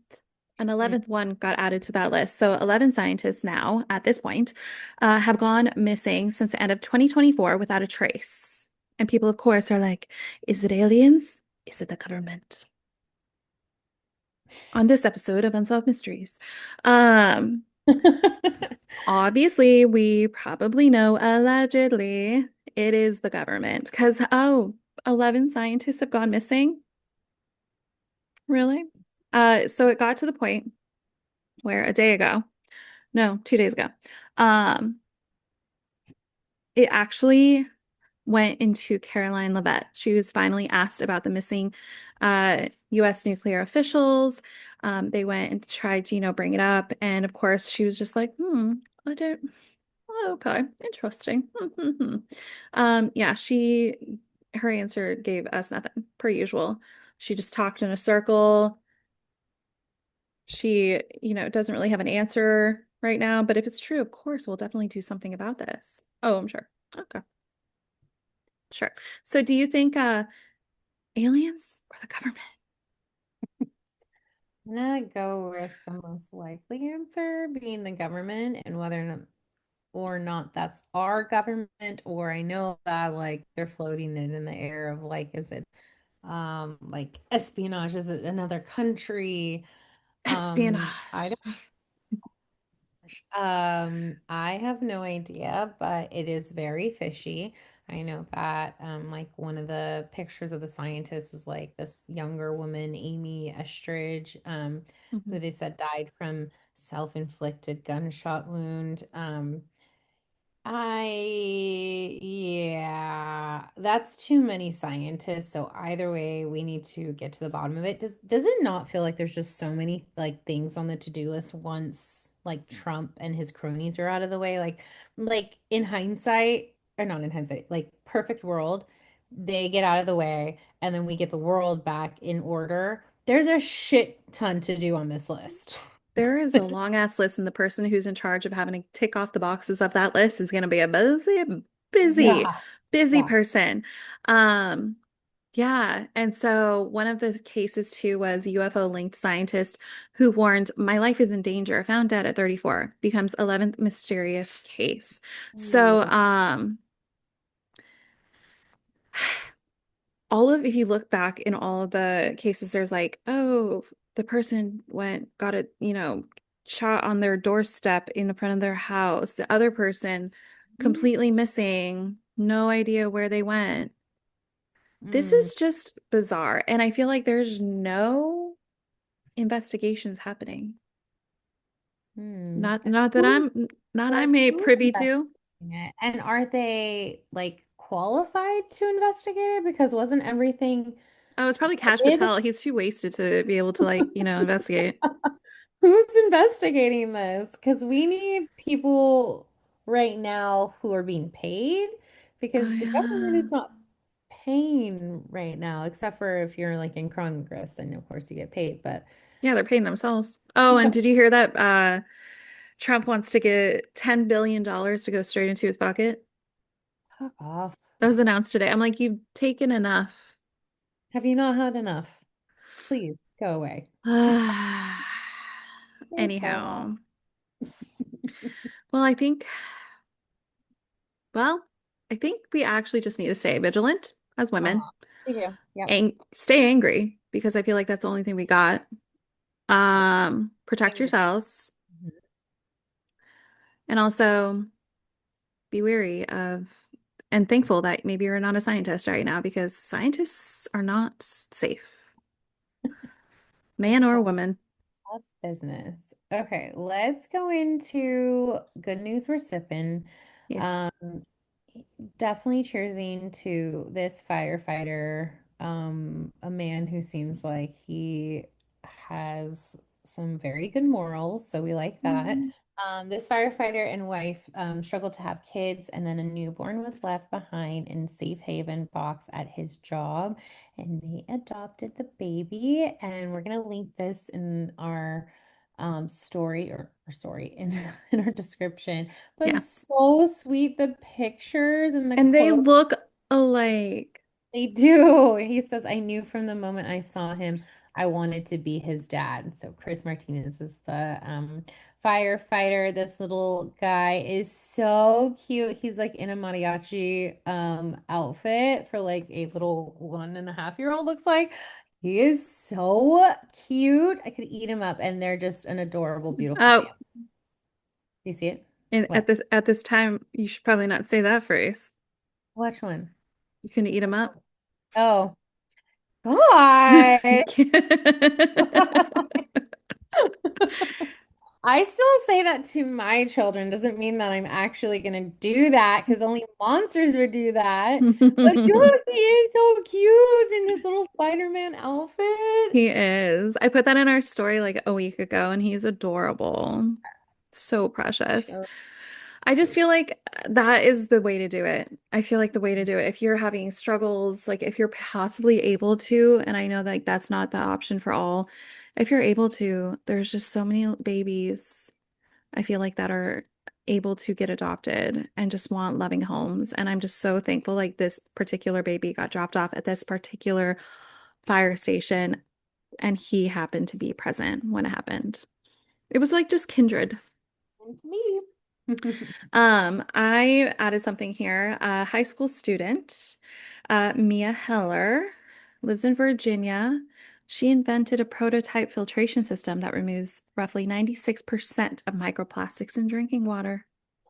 one got added to that list. So 11 scientists now, at this point, have gone missing since the end of 2024 without a trace. And people, of course, are like, is it aliens? Is it the government? On this episode of Unsolved Mysteries. Um, Mm. Obviously, we probably know allegedly it is the government because, oh, 11 scientists have gone missing. Really? So it got to the point where a day ago, no, 2 days ago, um, it actually went into Caroline Leavitt. She was finally asked about the missing US nuclear officials. They went and tried to, bring it up. And of course, she was just like, I don't. Oh, okay, interesting. Yeah, her answer gave us nothing, per usual. She just talked in a circle. She, doesn't really have an answer right now, but if it's true, of course, we'll definitely do something about this. Oh, I'm sure. Okay, sure. So do you think aliens or the government? I'm gonna go with the most likely answer being the government and whether or not that's our government, or I know that like they're floating it in the air of like, is it like espionage? Is it another country? I Espionage. don't I have no idea, but it is very fishy. I know that like one of the pictures of the scientist is like this younger woman, Amy Estridge, Mhm. who they said died from self-inflicted gunshot wound. Yeah, that's too many scientists. So either way, we need to get to the bottom of it. Does it not feel like there's just so many like things on the to-do list once like Trump and his cronies are out of the way? Like in hindsight, or not in hindsight, like perfect world, they get out of the way and then we get the world back in order. There's a shit ton to do on this list. There is a long ass list, and the person who's in charge of having to tick off the boxes of that list is going to be a busy, Yeah. busy Yeah. person. Um, yeah. And so one of the cases too was UFO linked scientist who warned, "My life is in danger, found dead at 34, becomes 11th mysterious case." So, Ooh. if you look back in all of the cases, there's like, oh, the person got it, shot on their doorstep in the front of their house. The other person completely missing, no idea where they went. This Mm. is just bizarre. And I feel like there's no investigations happening. Hmm. Not that Who's I'm a who's privy to. investigating it? And are they like qualified to investigate it? Because wasn't everything Oh, it's probably Kash vetted? Patel. He's too wasted to be able to investigate. Who's investigating this? Because we need people right now who are being paid Oh because the government yeah. is not paying right now, except for if you're like in Congress, then of course you get paid. But Yeah, they're paying themselves. Oh, and did you hear that Trump wants to get $10 billion to go straight into his pocket? fuck off. That was announced today. I'm like, you've taken enough. Have you not had enough? Please go away. You're so Anyhow, well, I think, well, I think we actually just need to stay vigilant as women Me too. Yep. and stay angry because I feel like that's the only thing we got. Stay Protect angry. yourselves Mhm. and also be wary of and thankful that maybe you're not a scientist right now because scientists are not safe, man or woman. That's business. Okay, let's go into good news we're sipping. Yes. Um, Definitely cheersing to this firefighter, a man who seems like he has some very good morals, so we like that. Mm. This firefighter and wife struggled to have kids, and then a newborn was left behind in safe haven box at his job, and they adopted the baby. And we're gonna link this in our story or story in in our description. But Yeah. so sweet, the pictures and the And they clothes. look alike. They do. He says, I knew from the moment I saw him, I wanted to be his dad. So Chris Martinez is the firefighter. This little guy is so cute. He's like in a mariachi outfit for like a little 1.5-year-old, looks like. He is so cute. I could eat him up, and they're just an adorable, beautiful Oh, family. Do you see it? and What? at this time, you should probably not say that phrase. Which one? You can eat them up. Oh, God. I still say that to my children. Doesn't mean that I'm actually going to do that because only monsters would do that. But look, he is so cute in his little Spider-Man outfit. He is. I put that in our story like a week ago, and he's adorable. So precious. So I just cute. feel like that is the way to do it. I feel like the way to do it. If you're having struggles, like if you're possibly able to, and I know that that's not the option for all, if you're able to, there's just so many babies I feel like that are able to get adopted and just want loving homes. And I'm just so thankful like this particular baby got dropped off at this particular fire station and he happened to be present when it happened. It was like just kindred. And to me. I added something here. A high school student, Mia Heller, lives in Virginia. She invented a prototype filtration system that removes roughly 96% of microplastics in drinking water.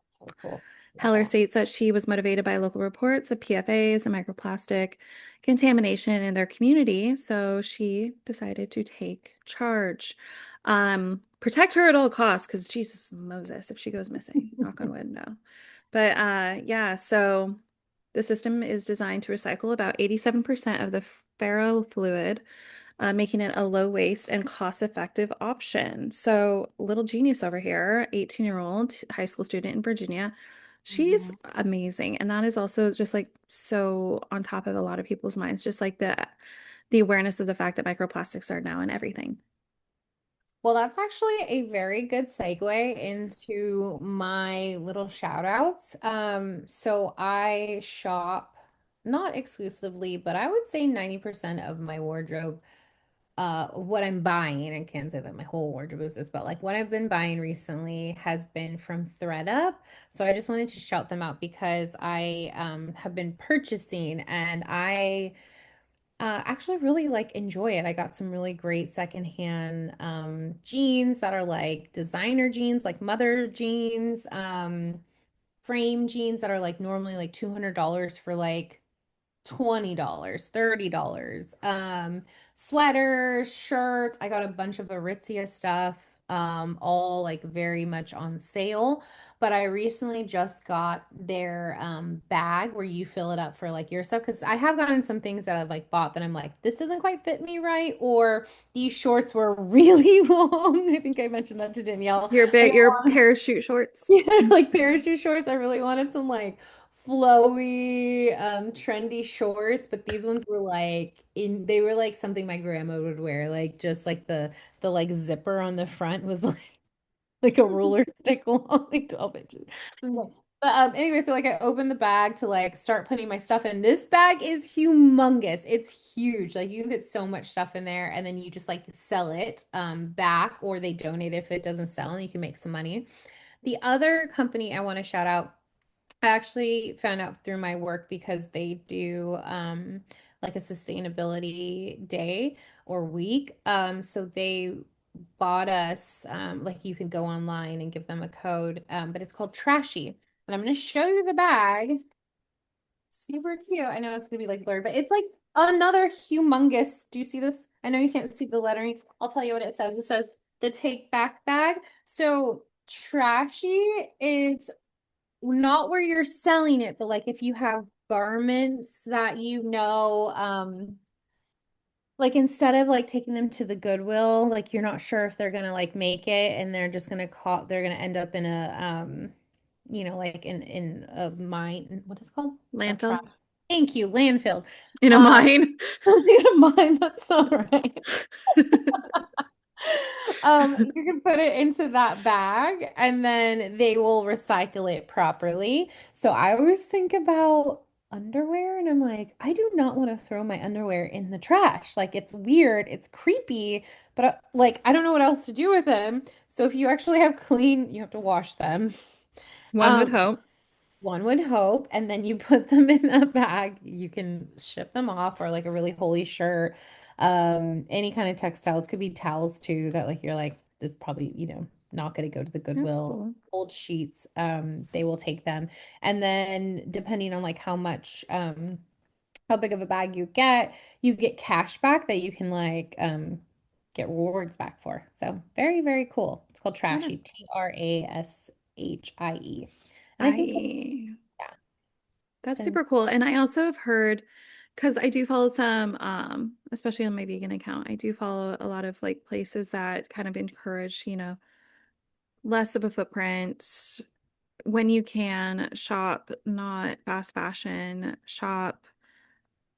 So cool. Love Heller that. states that she was motivated by local reports of PFAS and microplastic contamination in their community, so she decided to take charge. Protect her at all costs, because Jesus Moses, if she goes missing, knock on wood, no. But yeah, so the system is designed to recycle about 87% of the ferrofluid, making it a low waste and cost-effective option. So, little genius over here, 18-year-old high school student in Virginia. She's Mhm. amazing. And that is also just like so on top of a lot of people's minds, just like the awareness of the fact that microplastics are now in everything. Well, that's actually a very good segue into my little shout outs. So I shop not exclusively, but I would say 90% of my wardrobe, what I'm buying, I can't say that my whole wardrobe is this, but like what I've been buying recently has been from ThredUp. So I just wanted to shout them out because I have been purchasing and I actually really like enjoy it. I got some really great secondhand jeans that are like designer jeans, like mother jeans, frame jeans that are like normally like $200 for like $20, $30. Sweaters, shirts. I got a bunch of Aritzia stuff, all like very much on sale. But I recently just got their bag where you fill it up for like your stuff. Because I have gotten some things that I've like bought that I'm like, this doesn't quite fit me right, or these shorts were really long. I think I mentioned that to Danielle. And Your parachute shorts. yeah, like parachute shorts. I really wanted some like flowy, trendy shorts, but these ones were like they were like something my grandma would wear, like just like the like zipper on the front was like a ruler stick long, like 12 inches. But anyway, so like I opened the bag to like start putting my stuff in. This bag is humongous. It's huge. Like you can fit so much stuff in there and then you just like sell it back or they donate if it doesn't sell and you can make some money. The other company I want to shout out, I actually found out through my work because they do like a sustainability day or week. So they bought us like you can go online and give them a code, but it's called Trashie. And I'm going to show you the bag. Super cute. I know it's going to be like blurred, but it's like another humongous. Do you see this? I know you can't see the lettering. I'll tell you what it says. It says the take back bag. So trashy is not where you're selling it, but like if you have garments that like instead of like taking them to the Goodwill, like you're not sure if they're gonna like make it and they're gonna end up in a like in a mine. What is it called? Not trash. Landfill Thank you, landfill. in a Um, mine. in a mine, that's not right. You can put it into that bag and then they will recycle it properly. So I always think about underwear and I'm like, I do not want to throw my underwear in the trash. Like it's weird, it's creepy, but like I don't know what else to do with them. So if you actually have clean, you have to wash them. One would Um, hope. one would hope, and then you put them in a bag. You can ship them off, or like a really holy shirt. Any kind of textiles could be towels too. That like you're like this is probably not going to go to the That's Goodwill. cool. Old sheets, they will take them, and then depending on like how big of a bag you get cash back that you can like get rewards back for. So very very cool. It's called Yeah. Trashie, Trashie, and I think I yeah. That's So super cool. And I also have heard, because I do follow some, especially on my vegan account, I do follow a lot of like places that kind of encourage, less of a footprint when you can shop, not fast fashion, shop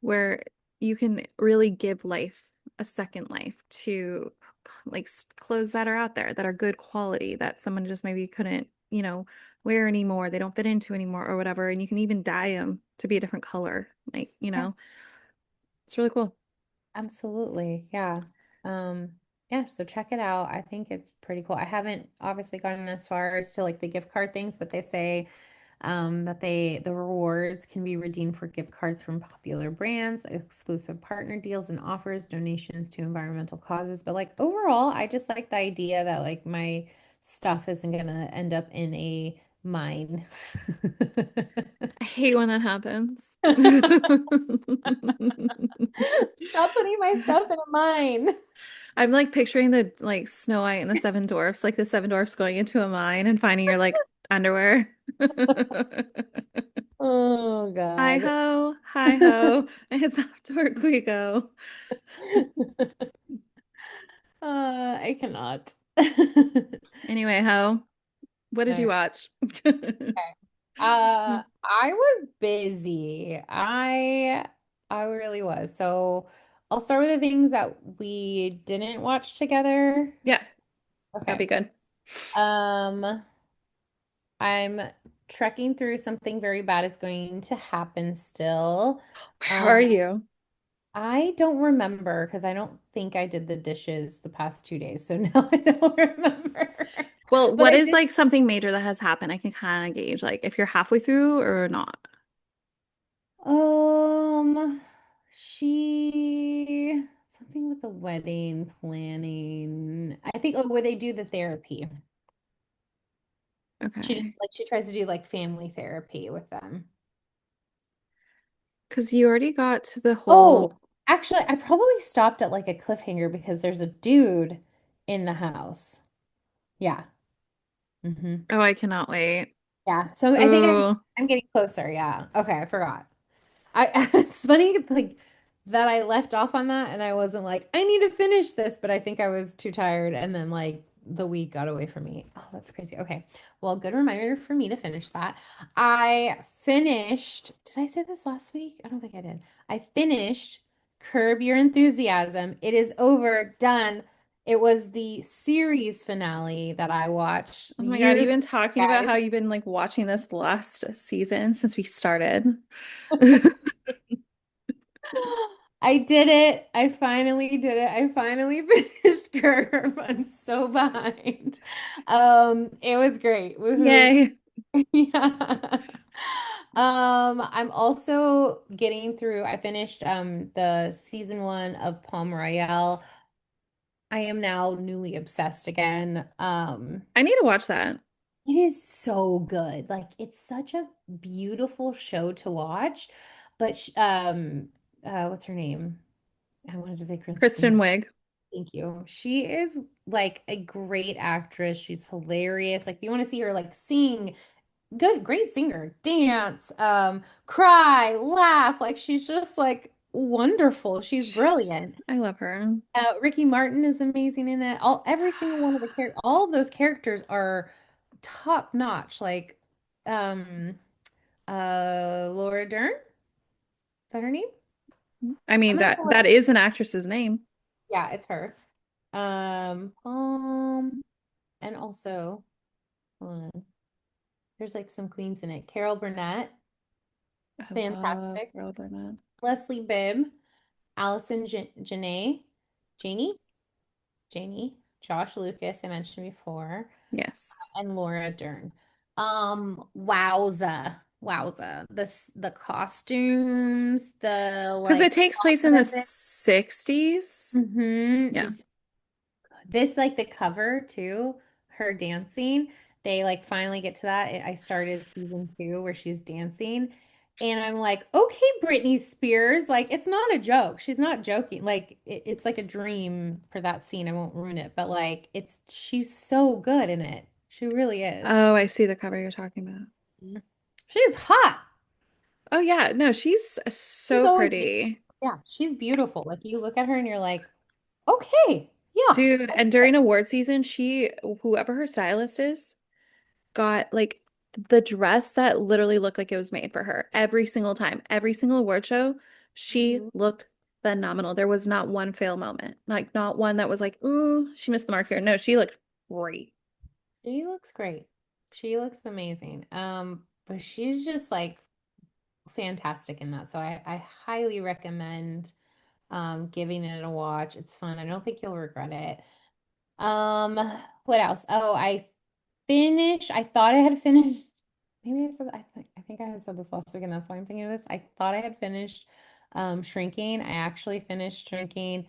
where you can really give life a second life to like clothes that are out there that are good quality that someone just maybe couldn't, wear anymore, they don't fit into anymore or whatever. And you can even dye them to be a different color. Like, yeah, it's really cool. absolutely. Yeah. Um, yeah, so check it out. I think it's pretty cool. I haven't obviously gotten as far as to like the gift card things, but they say that the rewards can be redeemed for gift cards from popular brands, exclusive partner deals and offers, donations to environmental causes. But like overall, I just like the idea that like my stuff isn't gonna end up in a mine. I hate when that happens. Stop putting my stuff in a mine. I'm like picturing the like Snow White and the Seven Dwarfs, like the Seven Dwarfs going into a mine and finding your like underwear. Oh Hi God. ho, hi ho. It's off to work we go. I cannot. Anyway, ho, what did you Okay. watch? I was busy. I really was. So I'll start with the things that we didn't watch together. Yeah, that'd Okay. be good. Um, I'm trekking through something very bad is going to happen still. Where Um, are you? I don't remember because I don't think I did the dishes the past 2 days, so now I don't remember. Well, But what I is did. like something major that has happened? I can kind of gauge like if you're halfway through or not. Um, she something with the wedding planning. I think where they do the therapy. Okay. She tries to do like family therapy with them. Because you already got to the Oh, whole, actually, I probably stopped at like a cliffhanger because there's a dude in the house. Yeah. Hmm. oh, I cannot wait. Yeah. So I think Ooh, I'm getting closer. Yeah. Okay, I forgot. It's funny like that I left off on that and I wasn't like, I need to finish this, but I think I was too tired and then like the week got away from me. Oh, that's crazy. Okay. Well, good reminder for me to finish that. I finished, did I say this last week? I don't think I did. I finished Curb Your Enthusiasm. It is over, done. It was the series finale that I watched oh my God, you've years been ago, talking about how guys. you've been like watching this last season since we started. I did it. I finally did it. I finally finished Curve. I'm so behind. It was great. Woohoo. Yay. Yeah. I'm also getting through, I finished the season 1 of Palm Royale. I am now newly obsessed again. I need to watch that. It is so good. Like it's such a beautiful show to watch. But what's her name? I wanted to say Kristen Christina. Wiig. Thank you. She is like a great actress. She's hilarious. Like you want to see her like sing, good, great singer, dance, cry, laugh. Like she's just like wonderful. She's brilliant. I love her. Ricky Martin is amazing in it. Every single one of the characters, all of those characters are top notch. Like, um, Laura Dern, is that her name? I I'm mean gonna that go with, that is an actress's name. yeah, it's her. And also, hold on, there's like some queens in it. Carol Burnett, I love fantastic. Carol Burnett. Leslie Bibb, Allison Janney, Janie, Josh Lucas, I mentioned before, Yes. and Laura Dern. Wowza, wowza. The costumes, the Because it like takes place in plot the of it. 60s. Yeah. This like the cover too, her dancing. They like finally get to that. I started season 2 where she's dancing. And I'm like, okay, Britney Spears, like it's not a joke. She's not joking. Like it's like a dream for that scene. I won't ruin it, but like she's so good in it. She really is. Oh, I see the cover you're talking about. Mhm. She's hot. Oh yeah, no, she's She's so always been. pretty. Yeah, she's beautiful. Like you look at her and you're like, okay, yeah. Dude, and during award season, whoever her stylist is, got like the dress that literally looked like it was made for her every single time. Every single award show, she Mhm. looked phenomenal. There was not one fail moment. Like not one that was like, "Ooh, she missed the mark here." No, she looked great. She looks great. She looks amazing. But she's just like fantastic in that. So I highly recommend giving it a watch. It's fun. I don't think you'll regret it. Um, what else? Oh, I thought I had finished. Maybe I think I had said this last week, and that's why I'm thinking of this. I thought I had finished Shrinking. I actually finished Shrinking.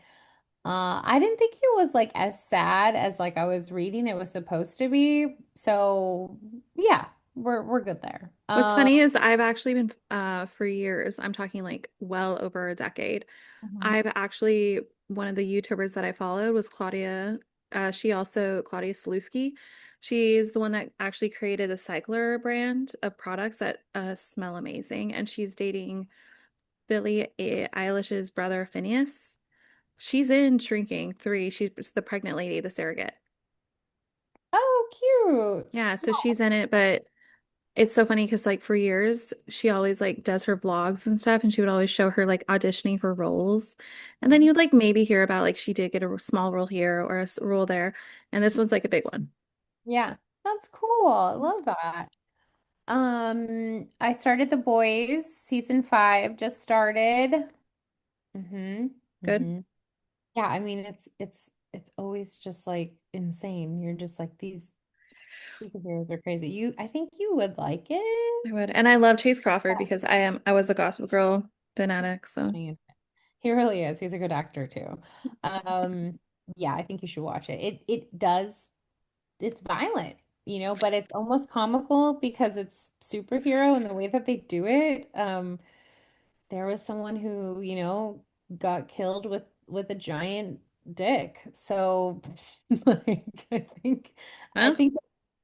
I didn't think it was like as sad as like I was reading it was supposed to be. So yeah, we're good there. What's funny is I've actually been for years, I'm talking like well over a decade. Mhm. I've actually one of the YouTubers that I followed was Claudia. Claudia Salewski. She's the one that actually created a cycler brand of products that smell amazing. And she's dating Billie Eilish's brother Phineas. She's in Shrinking 3. She's the pregnant lady, the surrogate. Oh, cute. Yeah, so she's in it, but it's so funny because like for years she always like does her vlogs and stuff and she would always show her like auditioning for roles. And then Mhm. you'd like maybe hear about like she did get a small role here or a role there. And this one's like a big one. Yeah, that's cool. I love that. I started The Boys, season 5 just started. Mm-hmm. Good. Mm-hmm. Yeah, I mean it's always just like insane. You're just like these superheroes are crazy. I think you would like it. I would. And I love Chase Crawford because I was a Gossip Girl He's fanatic, so funny. He really is. He's a good actor too. Um, yeah, I think you should watch it. It's violent, but it's almost comical because it's superhero and the way that they do it. There was someone who, got killed with a giant dick. So like I well, think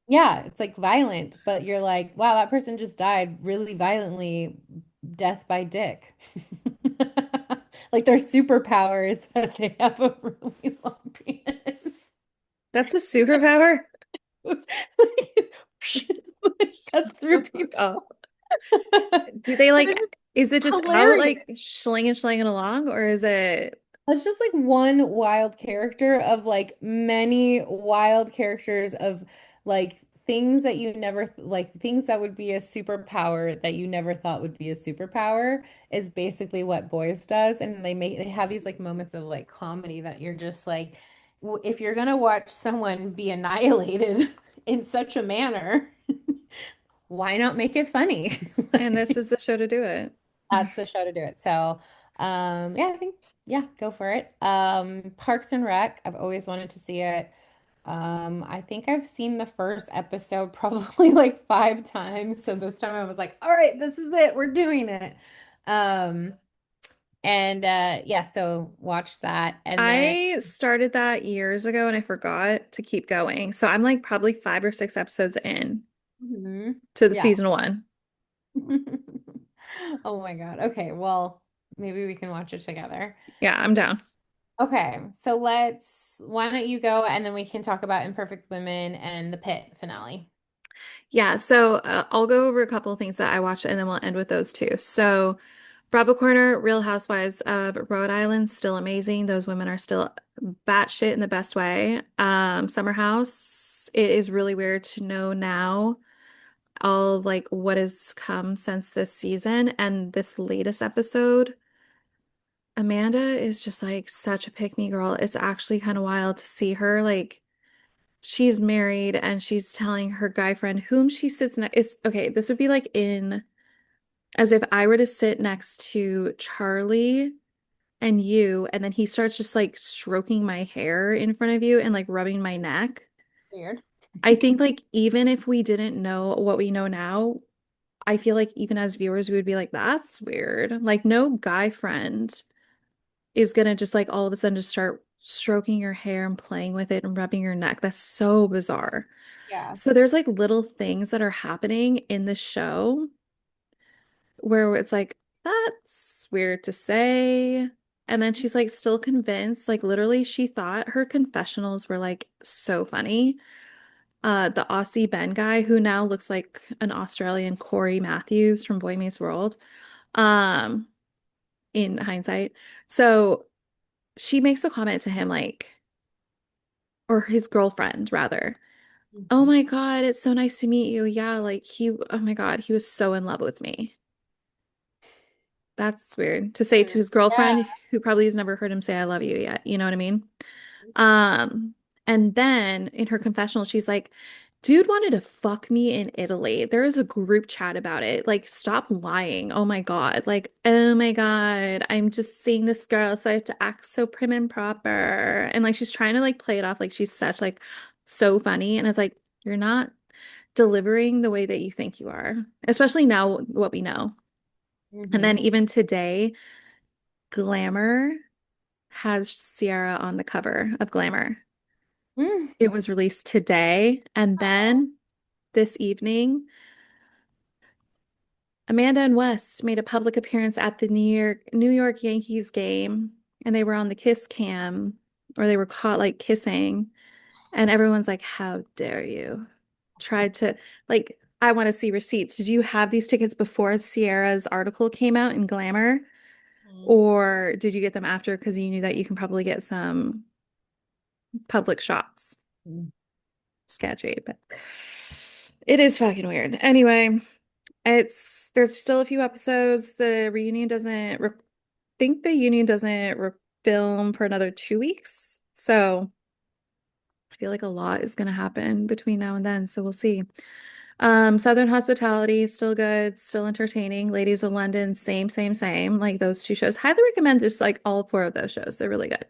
yeah, it's like violent, but you're like, wow, that person just died really violently, death by dick. Like their superpower is that they have a really long penis. that's a superpower. Like, cuts through Oh my people. God. Do they But like, it's is it just out hilarious. like slinging along or is it, It's just like one wild character of like many wild characters of like things that you never like things that would be a superpower that you never thought would be a superpower is basically what Boys does. And they have these like moments of like comedy that you're just like if you're gonna watch someone be annihilated in such a manner, why not make it funny? and this is the show to do it? That's the show to do it. So, yeah, I think, yeah, go for it. Parks and Rec, I've always wanted to see it. I think I've seen the first episode probably like 5 times. So this time I was like, all right, this is it. We're doing it. Um, And yeah, so watch that. And then I started that years ago and I forgot to keep going. So I'm like probably 5 or 6 episodes in mhm, to the yeah. season one. Oh my God. Okay, well, maybe we can watch it together. Yeah, I'm down. Okay, so why don't you go and then we can talk about Imperfect Women and the Pit finale. Yeah, so I'll go over a couple of things that I watched and then we'll end with those two. So, Bravo Corner, Real Housewives of Rhode Island, still amazing. Those women are still batshit in the best way. Summer House, it is really weird to know now all of, like what has come since this season and this latest episode. Amanda is just like such a pick me girl. It's actually kind of wild to see her like she's married and she's telling her guy friend whom she sits next is okay, this would be like in as if I were to sit next to Charlie and you, and then he starts just like stroking my hair in front of you and like rubbing my neck. Weird. I think like even if we didn't know what we know now, I feel like even as viewers, we would be like, that's weird. Like no guy friend is gonna just like all of a sudden just start stroking your hair and playing with it and rubbing your neck. That's so bizarre. Yeah. So there's like little things that are happening in the show where it's like, that's weird to say. And then she's like still convinced, like literally she thought her confessionals were like so funny. The Aussie Ben guy who now looks like an Australian Corey Matthews from Boy Meets World, um, in hindsight. So she makes a comment to him like, or his girlfriend rather. Oh Mhm. my God, it's so nice to meet you. Yeah, like oh my God, he was so in love with me. That's weird to say to Weird. his Yeah. girlfriend who probably has never heard him say I love you yet. You know what I mean? Um, and then in her confessional, she's like, dude wanted to fuck me in Italy. There is a group chat about it. Like, stop lying. Oh my God. Like, oh my God. I'm just seeing this girl, so I have to act so prim and proper. And like she's trying to like play it off like she's such like so funny. And it's like, you're not delivering the way that you think you are, especially now what we know. And then Hmm. even today, Glamour has Sierra on the cover of Glamour. Mm. It was released today. And Oh. then this evening, Amanda and West made a public appearance at the New York Yankees game, and they were on the kiss cam, or they were caught like kissing. And everyone's like, how dare you? Tried to, like, I want to see receipts. Did you have these tickets before Sierra's article came out in Glamour? Mhm. Or did you get them after because you knew that you can probably get some public shots? Sketchy, but it is fucking weird. Anyway, there's still a few episodes. The reunion doesn't re think the union doesn't re film for another 2 weeks. So I feel like a lot is gonna happen between now and then. So we'll see. Southern Hospitality, still good, still entertaining. Ladies of London, same, same, same. Like those two shows. Highly recommend just like all four of those shows. They're really good.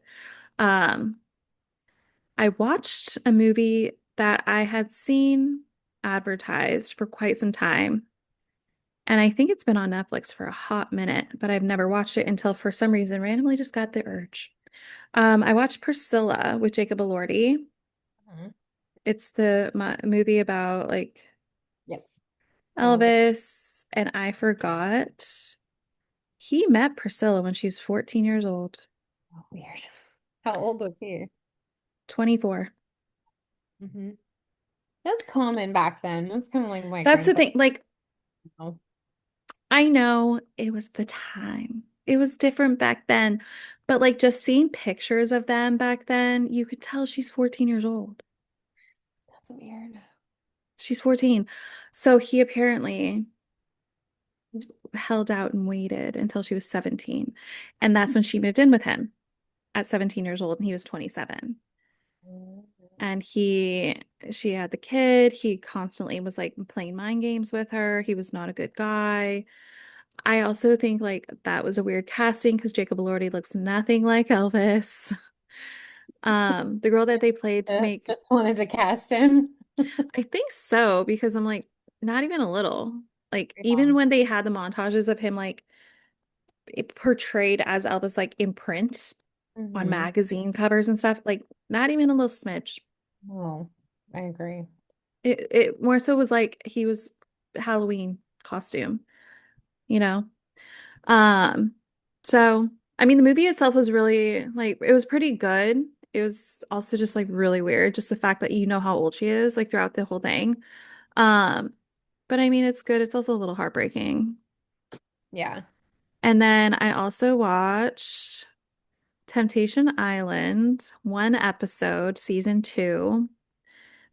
Um, I watched a movie that I had seen advertised for quite some time. And I think it's been on Netflix for a hot minute, but I've never watched it until for some reason randomly just got the urge. I watched Priscilla with Jacob Elordi. Mhm. It's the movie about like Yep. Elvis. Elvis, and I forgot he met Priscilla when she was 14 years old, Oh, weird. How old was he? 24. Hmm. That's common back then. That's kind of like my That's the grandpa. thing. Like, Now. I know it was the time. It was different back then. But like just seeing pictures of them back then, you could tell she's 14 years old. That's weird. She's 14. So he apparently held out and waited until she was 17. And that's when she moved in with him at 17 years old and he was 27. And she had the kid. He constantly was like playing mind games with her. He was not a good guy. I also think like that was a weird casting because Jacob Elordi looks nothing like Elvis. The girl that they played to make, Just wanted to cast him. I think so, because I'm like, not even a little. Like, Yeah. even when they had the montages of him, like portrayed as Elvis like in print on Hmm. magazine covers and stuff. Like not even a little smidge. Oh, I agree. It more so was like he was Halloween costume, you know? Um, so I mean the movie itself was really like it was pretty good. It was also just like really weird, just the fact that you know how old she is, like throughout the whole thing. Um, but I mean it's good. It's also a little heartbreaking. Yeah. And then I also watched Temptation Island, one episode, season two.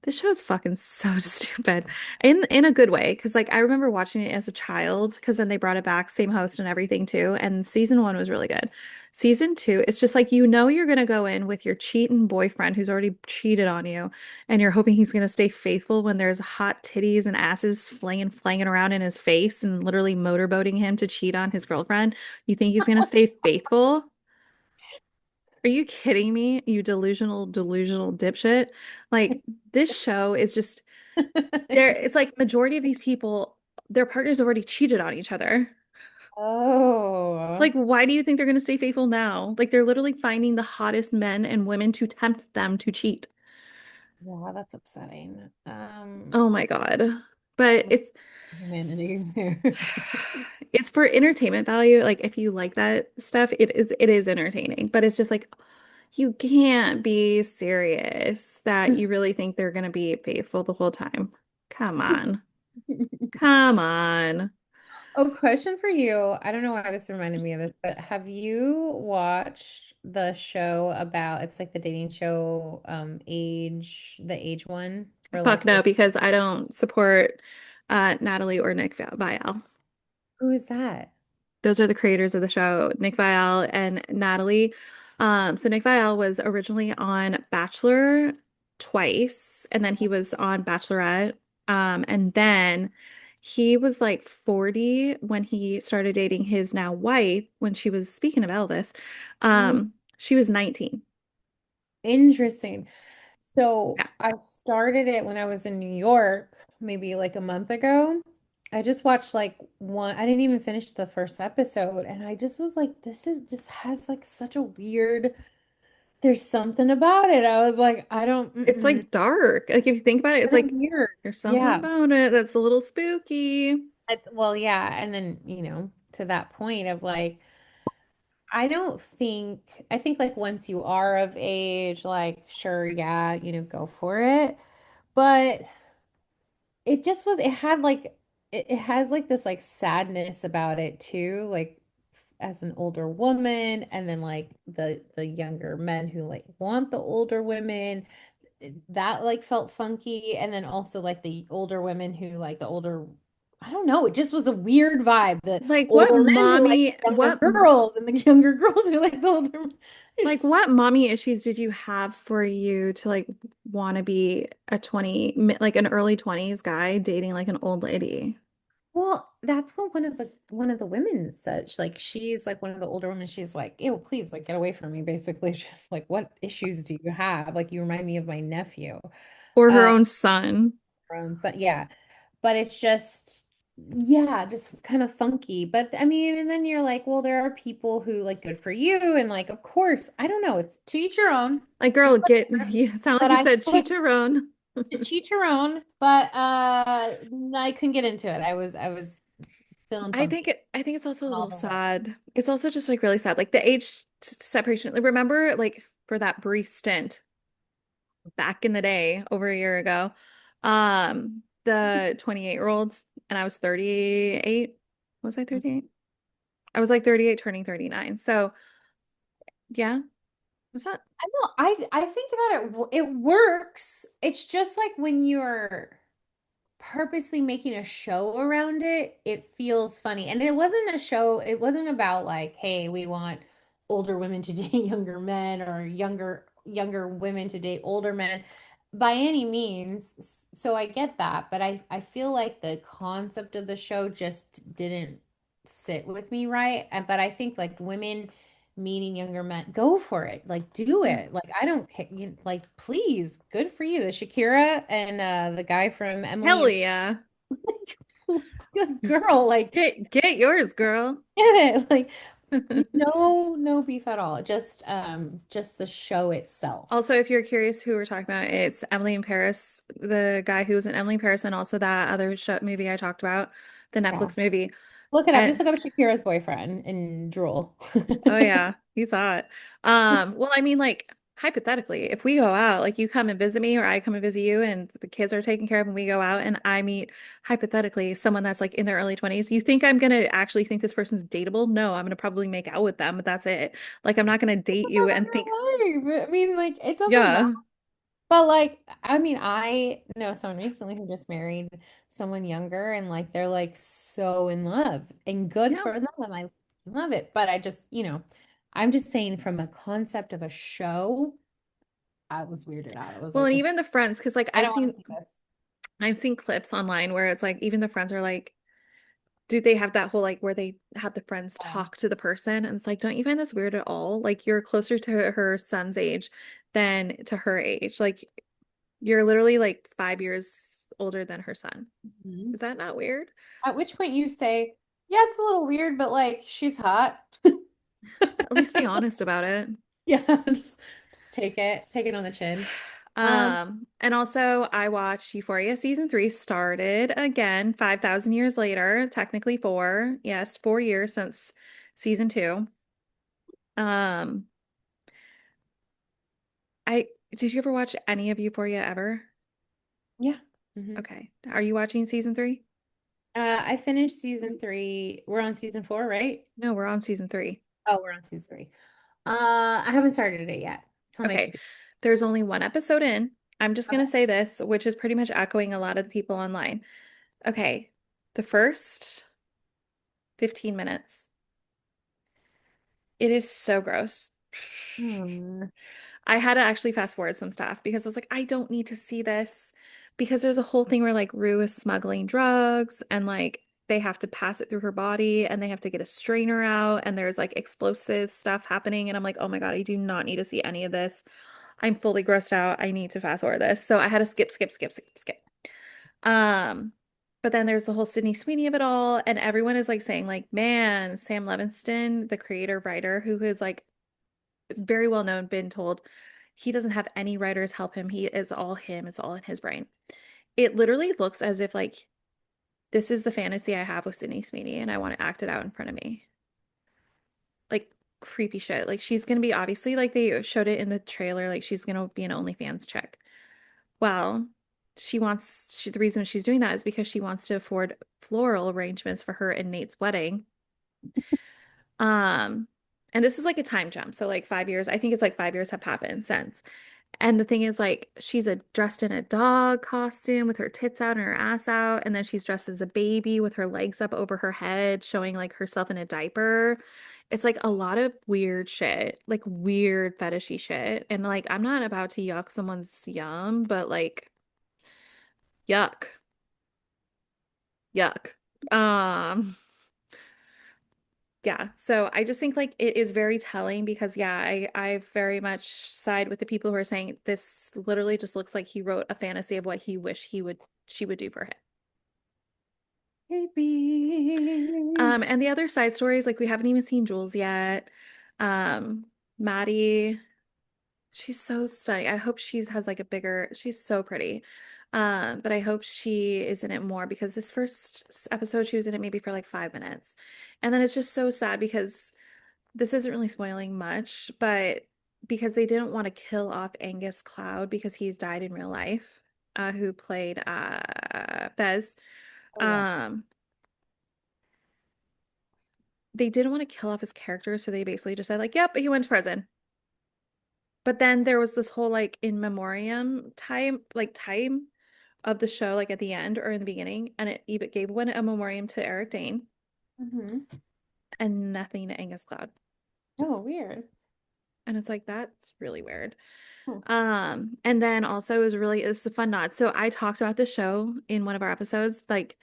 This show's fucking so stupid in a good way. Cause like I remember watching it as a child because then they brought it back, same host and everything too. And season one was really good. Season two, it's just like you know you're gonna go in with your cheating boyfriend who's already cheated on you, and you're hoping he's gonna stay faithful when there's hot titties and asses flinging around in his face and literally motorboating him to cheat on his girlfriend. You think he's gonna stay faithful? Are you kidding me? You delusional dipshit. Like this show is just there. It's like majority of these people, their partners already cheated on each other. Oh, Like, why do you think they're going to stay faithful now? Like they're literally finding the hottest men and women to tempt them to cheat. yeah, that's upsetting. Oh my God. But Humanity. it's for entertainment value. Like if you like that stuff, it is entertaining, but it's just like you can't be serious that you really think they're going to be faithful the whole time. Come on. Come on. Oh, question for you. I don't know why this reminded me of this, but have you watched the show about it's like the dating show, the age one, where Fuck like the no, because I don't support Natalie or Nick Viall. who is that? Those are the creators of the show, Nick Viall and Natalie. So Nick Viall was originally on Bachelor twice, and then he was on Bachelorette. And then he was like 40 when he started dating his now wife, when she was speaking of Elvis, Mm, she was 19. interesting. So Yeah. I started it when I was in New York, maybe like a month ago. I just watched like one, I didn't even finish the first episode, and I just was like, this is just has like such a weird, there's something about it. I was like, I don't, It's mm-mm, like dark. Like if you think about it, it's kind of like weird. there's something Yeah. about it that's a little spooky. It's well, yeah, and then, to that point of like I think like once you are of age, like sure, yeah, go for it. But it just was it had like it has like this like sadness about it too, like as an older woman, and then like the younger men who like want the older women, that like felt funky, and then also like the older women who like the older, I don't know, it just was a weird vibe. The Like what older men who like mommy, the younger girls, and the younger girls who like the older. It's like just, what mommy issues did you have for you to like want to be a 20, like an early 20s guy dating like an old lady? well, that's what one of the women said. Like she's like one of the older women. She's like, "Ew, please, like get away from me." Basically, just like, what issues do you have? Like you remind me of my nephew. Or her Uh, own son? grown son. Yeah, but it's just, yeah, just kind of funky. But I mean, and then you're like, well, there are people who like good for you, and like, of course, I don't know. It's to each your own. Like Do girl, get whatever. you sound like But you I said feel like chicharron. to cheat your own. But I couldn't get into it. I was feeling funky. I think it's also a All little the way. sad. It's also just like really sad. Like the age separation. Like, remember like for that brief stint back in the day, over a year ago, the 28-year-olds and I was 38. Was I 38? I was like 38 turning 39. So, yeah. Was that I know. I think that it works. It's just like when you're purposely making a show around it, it feels funny. And it wasn't a show, it wasn't about like, hey, we want older women to date younger men, or younger women to date older men by any means. So I get that, but I feel like the concept of the show just didn't sit with me right. But I think like women meeting younger men, go for it. Like do yeah. it. Like I don't care. Like please, good for you. The Shakira and the guy from Emily Hell and yeah. good girl, like Get yours, girl. get it. Like, No, no beef at all. Just the show itself. Also, if you're curious who we're talking about, it's Emily in Paris, the guy who was in Emily in Paris, and also that other show movie I talked about, the Yeah. Netflix movie. Look it up. Just And look up Shakira's boyfriend and drool. oh yeah, he's hot. Well, I mean, like hypothetically, if we go out, like you come and visit me or I come and visit you and the kids are taken care of and we go out and I meet hypothetically someone that's like in their early 20s, you think I'm gonna actually think this person's dateable? No, I'm gonna probably make out with them, but that's it. Like I'm not gonna date you Of and think, your life. I mean, like, it doesn't matter. yeah, But like, I mean, I know someone recently who just married someone younger and like they're like so in love and good yeah. for them. I love it. But I just, I'm just saying from a concept of a show, I was weirded out. I was Well, like, and this, even the friends, because like I don't want to see this. I've seen clips online where it's like even the friends are like, do they have that whole like where they have the friends Yeah. talk to the person? And it's like, don't you find this weird at all? Like you're closer to her son's age than to her age. Like you're literally like 5 years older than her son. Mhm. Is that not weird? At which point you say, yeah, it's a little weird, but like she's hot. At least be honest about it. Yeah, just take it on the chin. Um, And also I watched Euphoria season 3 started again 5,000 years later, technically four. Yes, 4 years since season 2. Um, I did you ever watch any of Euphoria ever? yeah. Hmm. Okay. Are you watching season 3? I finished season three. We're on season four, right? No, we're on season 3. Oh, we're on season three. I haven't started it yet. It's on my Okay. to-do. There's only one episode in. I'm just going Okay. to say this, which is pretty much echoing a lot of the people online. Okay. The first 15 minutes, it is so gross. Hmm. I had to actually fast forward some stuff because I was like, I don't need to see this because there's a whole thing where like Rue is smuggling drugs and like they have to pass it through her body and they have to get a strainer out and there's like explosive stuff happening and I'm like, oh my God, I do not need to see any of this. I'm fully grossed out. I need to fast forward this. So I had to skip. Um, but then there's the whole Sydney Sweeney of it all, and everyone is like saying, like, man, Sam Levinston, the creator writer, who is like very well known, been told he doesn't have any writers help him. He is all him, it's all in his brain. It literally looks as if like this is the fantasy I have with Sydney Sweeney, and I want to act it out in front of me. Like creepy shit. Like she's gonna be obviously like they showed it in the trailer, like she's gonna be an OnlyFans chick. Well, the reason she's doing that is because she wants to afford floral arrangements for her and Nate's wedding. Um, and this is like a time jump. So like 5 years, I think it's like 5 years have happened since. And the thing is like dressed in a dog costume with her tits out and her ass out, and then she's dressed as a baby with her legs up over her head, showing like herself in a diaper. It's like a lot of weird shit, like weird fetishy shit. And like I'm not about to yuck someone's yum, but like yuck. Yuck. Um, yeah. So I just think like it is very telling because yeah, I very much side with the people who are saying this literally just looks like he wrote a fantasy of what he wished she would do for him. Maybe. And the other side stories, like we haven't even seen Jules yet. Um, Maddie, she's so stunning. I hope has like a bigger, she's so pretty. But I hope she is in it more because this first episode she was in it maybe for like 5 minutes. And then it's just so sad because this isn't really spoiling much, but because they didn't want to kill off Angus Cloud because he's died in real life, who played Bez. Oh yeah. Um, they didn't want to kill off his character, so they basically just said like, "Yep, he went to prison." But then there was this whole like in memoriam time of the show, like at the end or in the beginning, and it even gave one a memoriam to Eric Dane Hmm. and nothing to Angus Cloud. Oh, weird. And it's like that's really weird. Hmm. And then also it was a fun nod. So I talked about the show in one of our episodes, like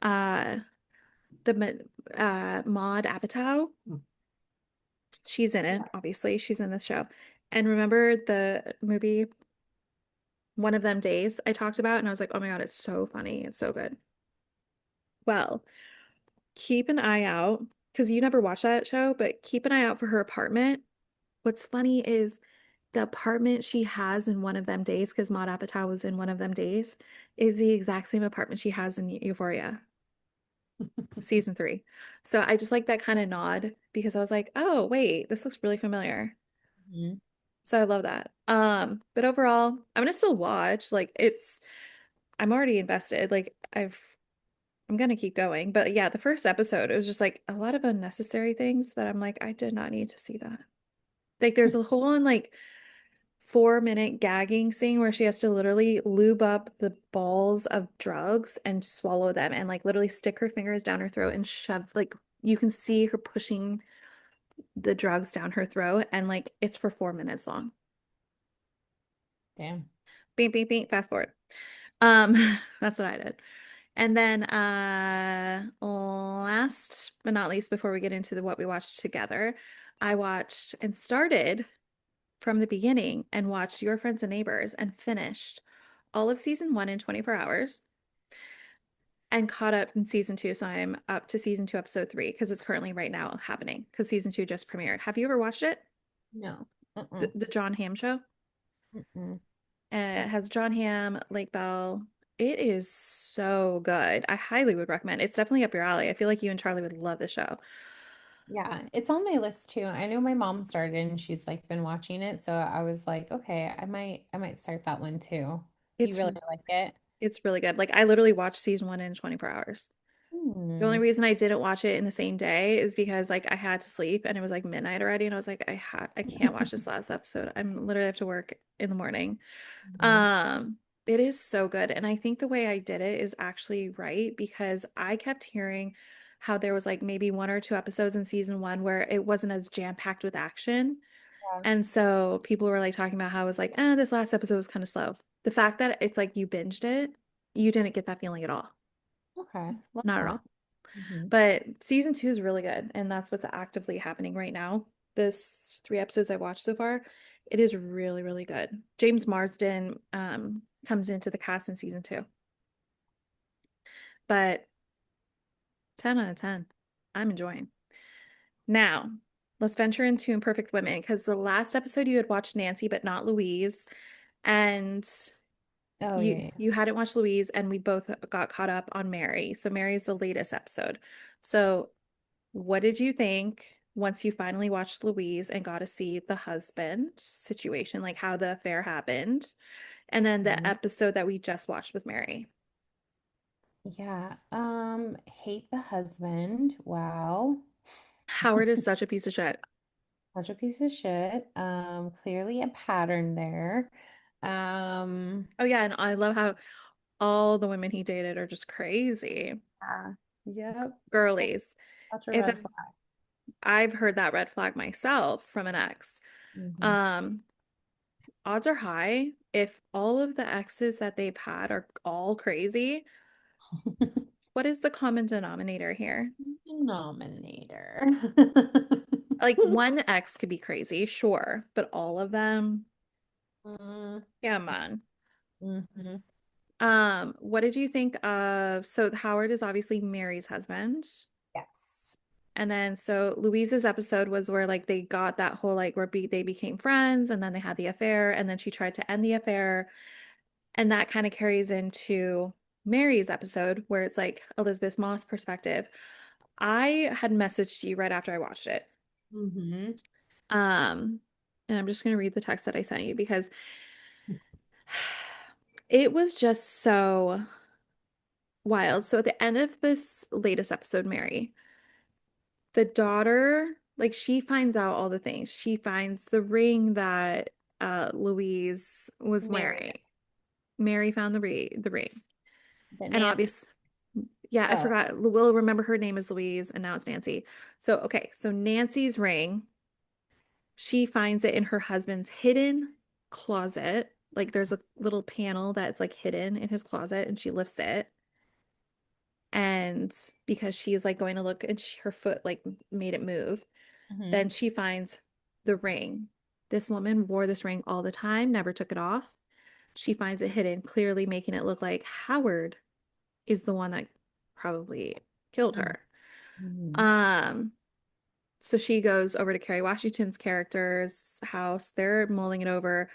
uh Maud Apatow. She's in it, Yeah. obviously. She's in this show. And remember the movie One of Them Days I talked about, and I was like, oh my God, it's so funny. It's so good. Well, keep an eye out. because you never watched that show, but keep an eye out for her apartment. What's funny is the apartment she has in one of them days, because Maud Apatow was in one of them days, is the exact same apartment she has in Euphoria season 3. So I just like that kind of nod because I was like, oh, wait, this looks really familiar. Mhm. So I love that. But overall, I'm gonna still watch. Like I'm already invested. I'm gonna keep going. But yeah, the first episode, it was just like a lot of unnecessary things that I'm like, I did not need to see that. Like there's a whole on like 4-minute gagging scene where she has to literally lube up the balls of drugs and swallow them and like literally stick her fingers down her throat and shove like you can see her pushing the drugs down her throat and like it's for 4 minutes long. Damn. Beep, beep, beep, fast forward. That's what I did. And then last but not least, before we get into what we watched together, I watched and started from the beginning and watched Your Friends and Neighbors and finished all of season 1 in 24 hours and caught up in season 2. So I'm up to season 2, episode 3, because it's currently right now happening because season 2 just premiered. Have you ever watched it? No. The, Uh-uh. the John Hamm show? Mm-mm. It has John Hamm, Lake Bell. It is so good. I highly would recommend. It's definitely up your alley. I feel like you and Charlie would love the show. Yeah, it's on my list too. I know my mom started and she's like been watching it, so I was like, okay, I might start that one too. You It's really like it? it's really good. Like I literally watched season 1 in 24 hours. The only Hmm. reason I didn't watch it in the same day is because like I had to sleep and it was like midnight already and I was like I can't watch this last episode. I'm literally have to work in the morning. Mhm. Um it is so good and I think the way I did it is actually right because I kept hearing how there was like maybe 1 or 2 episodes in season 1 where it wasn't as jam-packed with action. Yeah. And so people were like talking about how it was like, this last episode was kind of slow. The fact that it's like you binged it, you didn't get that feeling at all. Okay. Love Not at that. all. Hmm. But season 2 is really good, and that's what's actively happening right now. This 3 episodes I watched so far, it is really, really good. James Marsden comes into the cast in season 2, but 10 out of 10. I'm enjoying. Now, let's venture into Imperfect Women because the last episode you had watched Nancy, but not Louise, and Oh yeah, you hadn't watched Louise, and we both got caught up on Mary. So Mary's the latest episode. So what did you think once you finally watched Louise and got to see the husband situation, like how the affair happened? And then the yeah. episode that we just watched with Mary. Yeah. Hate the husband. Wow. Howard is such a piece of shit. Such a piece of shit. Clearly a pattern there. Um, Oh, yeah. And I love how all the women he dated are just crazy. yeah. Yep. Girlies. Such a If red flag. I've heard that red flag myself from an ex. Hmm. Um, Odds are high if all of the exes that they've had are all crazy. What is the common denominator here? Denominator. Like one ex could be crazy, sure, but all of them, Mm, come on. mhm. What did you think of? So Howard is obviously Mary's husband. Yes. And then so Louise's episode was where like they got that whole like where they became friends and then they had the affair and then she tried to end the affair. And that kind of carries into Mary's episode where it's like Elizabeth Moss perspective. I had messaged you right after I watched it. Hmm. Um, and I'm just going to read the text that I sent you because it was just so wild. So at the end of this latest episode, Mary, the daughter, like she finds out all the things. She finds the ring that Louise was Mary. wearing. Mary found the ring. But And Nancy. obviously, yeah, I Oh. forgot. We'll remember her name is Louise and now it's Nancy. So, okay, so Nancy's ring, she finds it in her husband's hidden closet. Like there's a little panel that's like hidden in his closet and she lifts it. And because she's like going to look and her foot like made it move, Hmm. then she finds the ring. This woman wore this ring all the time, never took it off. She finds it hidden, clearly making it look like Howard is the one that probably killed her. Hmm. Um, So she goes over to Kerry Washington's character's house. They're mulling it over.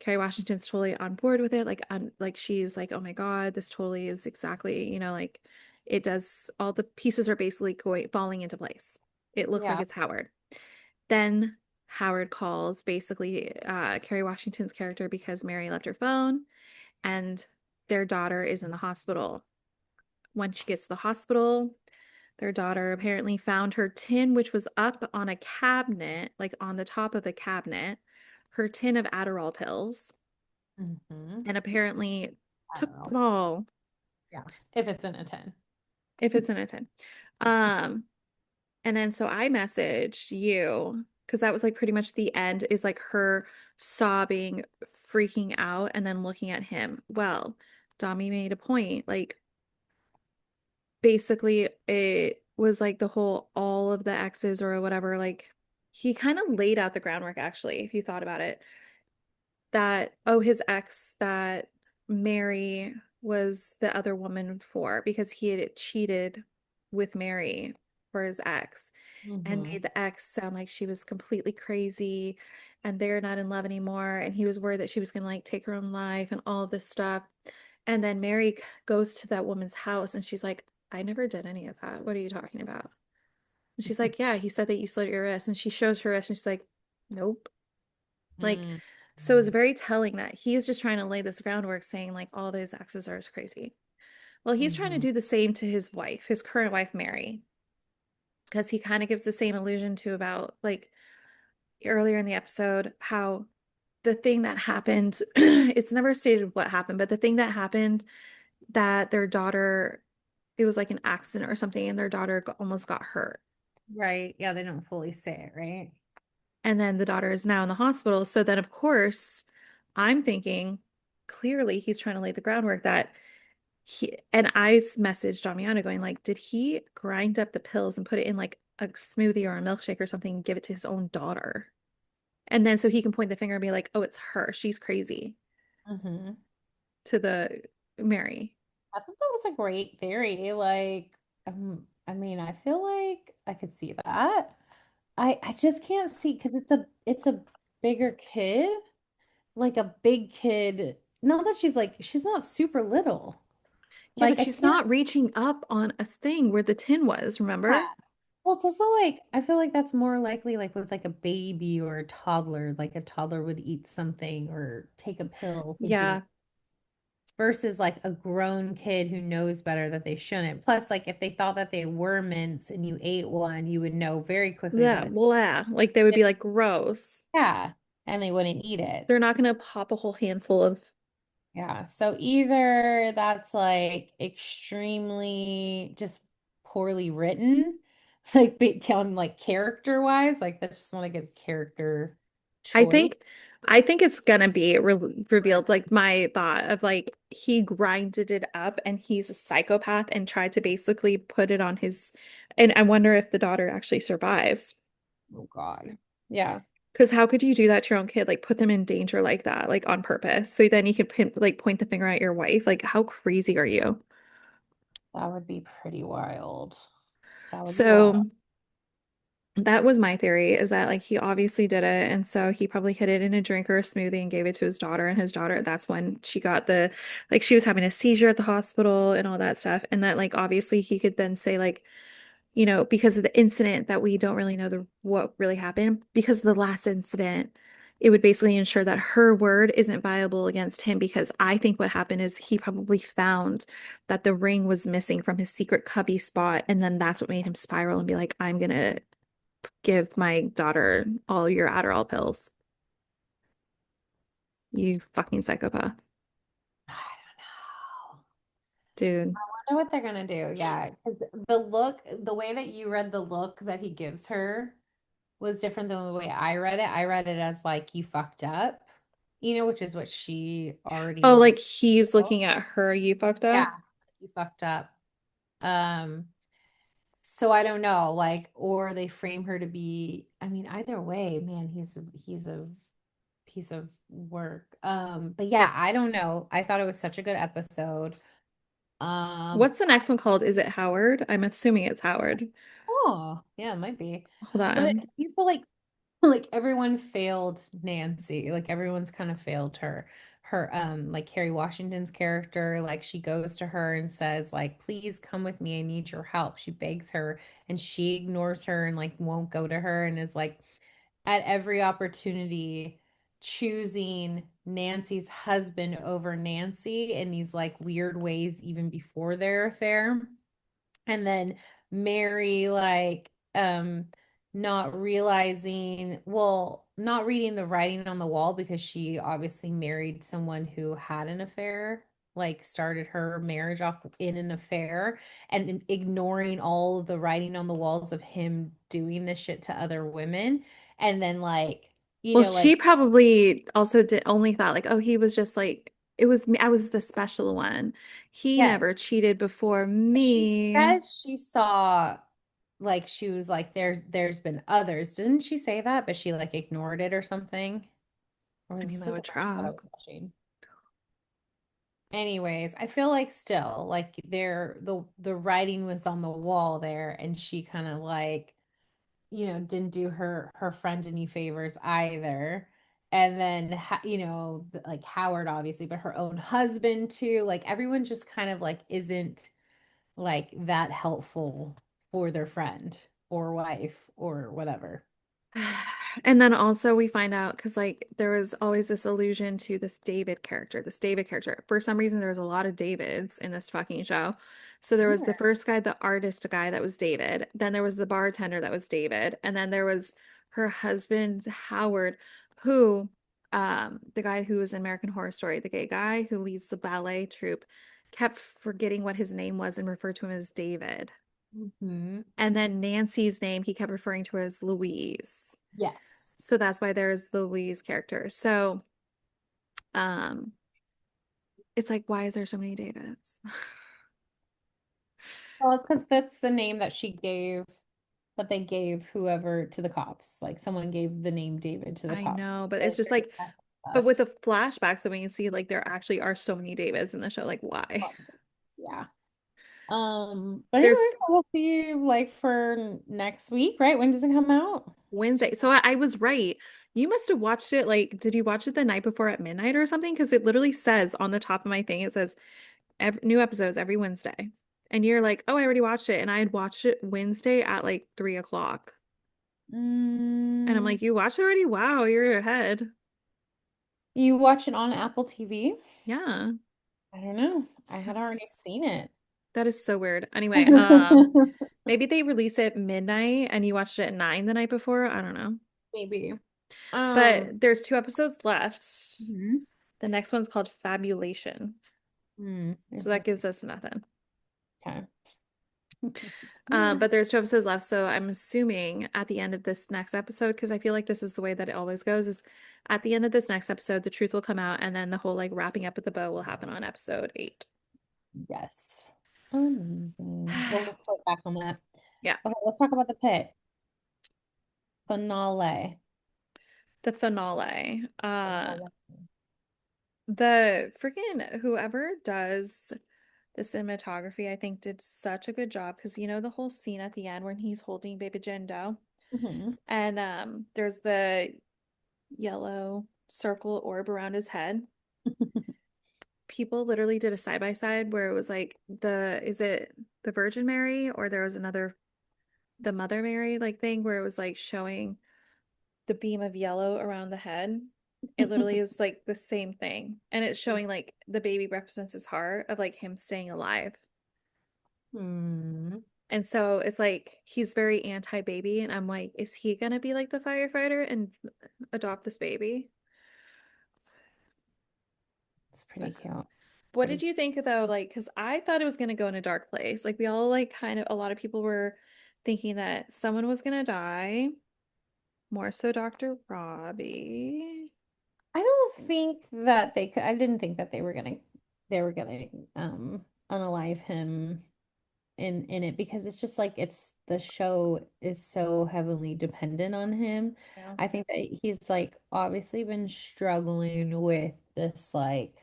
Kerry Washington's totally on board with it. Like she's like, oh my God, this totally is exactly, like it does, all the pieces are basically going falling into place. It looks like Yeah. it's Howard. Then Howard calls basically Kerry Washington's character because Mary left her phone and their daughter is in the hospital. When she gets to the hospital, their daughter apparently found her tin, which was up on a cabinet, like on the top of the cabinet, her tin of Adderall pills, Hmm. and apparently I took don't know. them all Yeah. If it's in a 10. if it's in a tin. Um, and then so I messaged you because that was like pretty much the end is like her sobbing, freaking out, and then looking at him. Well, Dami made a point, like basically it was like the whole all of the exes or whatever, like he kind of laid out the groundwork actually, if you thought about it, that oh his ex that Mary was the other woman for because he had cheated with Mary for his ex and Hmm. made the ex sound like she was completely crazy and they're not in love anymore and he was worried that she was going to like take her own life and all of this stuff. And then Mary goes to that woman's house and she's like, I never did any of that. What are you talking about? And she's like, yeah, he said that you slit your wrist. And she shows her wrist and she's like, nope. Like, Hmm. so it's very telling that he is just trying to lay this groundwork saying like all these exes are crazy. Well, he's trying to Hmm. do the same to his wife, his current wife, Mary, because he kind of gives the same illusion to about like earlier in the episode how the thing that happened, it's never stated what happened, but the thing that happened that their daughter, it was like an accident or something, and their daughter almost got hurt. Right. Yeah, they don't fully say it, right? And then the daughter is now in the hospital. So then, of course, I'm thinking clearly he's trying to lay the groundwork that and I messaged Damiana going like, did he grind up the pills and put it in like a smoothie or a milkshake or something and give it to his own daughter? And then so he can point the finger and be like, oh, it's her. She's crazy Hmm. to the Mary. I thought that was a great theory. Like, I mean, I feel like I could see that. I just can't see because it's a bigger kid, like a big kid. Not that she's not super little. Yeah, Like but I she's can't. not reaching up on a thing where the tin was, Yeah. remember? Well, it's also like I feel like that's more likely like with like a baby or a toddler. Like a toddler would eat something or take a pill would be Yeah. versus like a grown kid who knows better that they shouldn't. Plus, like if they thought that they were mints and you ate one, you would know very quickly that Yeah, it's blah. Like they would be like gross. yeah, and they wouldn't eat it. They're not gonna pop a whole handful of. Yeah. So either that's like extremely just poorly written, like on like character wise, like that's just not a good character I choice. think I think it's gonna be revealed like my thought of like he grinded it up and he's a psychopath and tried to basically put it on his, and I wonder if the daughter actually survives. Oh God. Yeah, Because how could you do that to your own kid? Like put them in danger like that, like on purpose. So then you could like point the finger at your wife. Like how crazy are you? that would be pretty wild. That would be wild. So that was my theory is that like he obviously did it. And so he probably hid it in a drink or a smoothie and gave it to his daughter. And his daughter, that's when she got the, like, she was having a seizure at the hospital and all that stuff. And that, like, obviously he could then say, like, because of the incident that we don't really know what really happened, because of the last incident, it would basically ensure that her word isn't viable against him. Because I think what happened is he probably found that the ring was missing from his secret cubby spot. And then that's what made him spiral and be like, I'm gonna give my daughter all your Adderall pills. You fucking psychopath, I don't know. dude. I wonder what they're gonna do. Yeah, because the look, the way that you read the look that he gives her was different than the way I read it. I read it as like you fucked up, which is what she Oh, already like he's felt. looking at her, you fucked Yeah, up. you fucked up. Um, so I don't know, like, or they frame her to be, I mean, either way, man, he's a piece of work. But yeah, I don't know. I thought it was such a good episode. What's the next one called? Is it Howard? I'm assuming it's Howard. Oh, yeah, it might be. Hold But on. you feel like everyone failed Nancy. Like everyone's kind of failed her. Like Carrie Washington's character, like she goes to her and says, like, please come with me. I need your help. She begs her and she ignores her and like won't go to her and is like at every opportunity choosing Nancy's husband over Nancy in these like weird ways even before their affair. And then Mary like not realizing, well, not reading the writing on the wall because she obviously married someone who had an affair, like started her marriage off in an affair and ignoring all the writing on the walls of him doing this shit to other women. And then like, Well, like she probably also did only thought like, oh, he was just like, it was me. I was the special one. He yes, never cheated before she me. said she saw like she was like there's been others. Didn't she say that? But she like ignored it or something. Or I was mean, this that the would one I thought I track. was watching? Anyways, I feel like still like the writing was on the wall there and she kind of like, didn't do her friend any favors either. And then like Howard obviously, but her own husband too. Like everyone just kind of like isn't like that helpful for their friend or wife or whatever. And then also we find out because like there was always this allusion to this David character, this David character. For some reason, there was a lot of Davids in this fucking show. So there was the first guy, the artist guy that was David. Then there was the bartender that was David. And then there was her husband, Howard, who the guy who was in American Horror Story, the gay guy who leads the ballet troupe, kept forgetting what his name was and referred to him as David. Hmm. And then Nancy's name, he kept referring to her as Louise. Yes. So that's why there's the Louise character. So um it's like, why is there so many Davids? Well, because that's the name that they gave whoever to the cops. Like someone gave the name David to the I cops. know, but They it's just figured like, that but was with the flashbacks, so we can see like there actually are so many Davids in the show. Like, why? us. Yeah. But anyway, There's so we'll see you like for next week, right? When does it come out? Wednesday. So I was right. You must have watched it like, did you watch it the night before at midnight or something? Because it literally says on the top of my thing, it says new episodes every Wednesday. And you're like, oh, I already watched it. And I had watched it Wednesday at like 3 o'clock. And I'm Mm, like, you watched it already? Wow, you're ahead. you watch it on Apple TV? Yeah. I don't know. I had already That's, seen it. that is so weird. Anyway, maybe they release it midnight and you watched it at 9 the night before. I don't know. Maybe. But there's 2 episodes left. Mhm. The next one's called Fabulation. So that Interesting. gives us nothing. Okay. But there's 2 episodes left, so I'm assuming at the end of this next episode, because I feel like this is the way that it always goes, is at the end of this next episode, the truth will come out, and then the whole like wrapping up with the bow will happen on episode 8. Yes. Amazing. We'll report back on that. Yeah, Okay, let's talk about the pit finale. the finale. Finale. The freaking whoever does the cinematography, I think did such a good job because you know the whole scene at the end when he's holding baby Jindo Mhm. and there's the yellow circle orb around his head. People literally did a side by side where it was like the is it the Virgin Mary or there was another the Mother Mary like thing where it was like showing the beam of yellow around the head. It literally is like the same thing. And it's showing like the baby represents his heart of like him staying alive. Hmm. And so it's like he's very anti-baby and I'm like, is he gonna be like the firefighter and adopt this baby? It's pretty But cute. what did Pretty. you think though? Like, because I thought it was gonna go in a dark place. Like we all like kind of a lot of people were thinking that someone was gonna die, more so Dr. Robbie. I don't think that they could. I didn't think that they were gonna unalive him in it because it's just like it's the show is so heavily dependent on him. Yeah. I think that he's like obviously been struggling with this like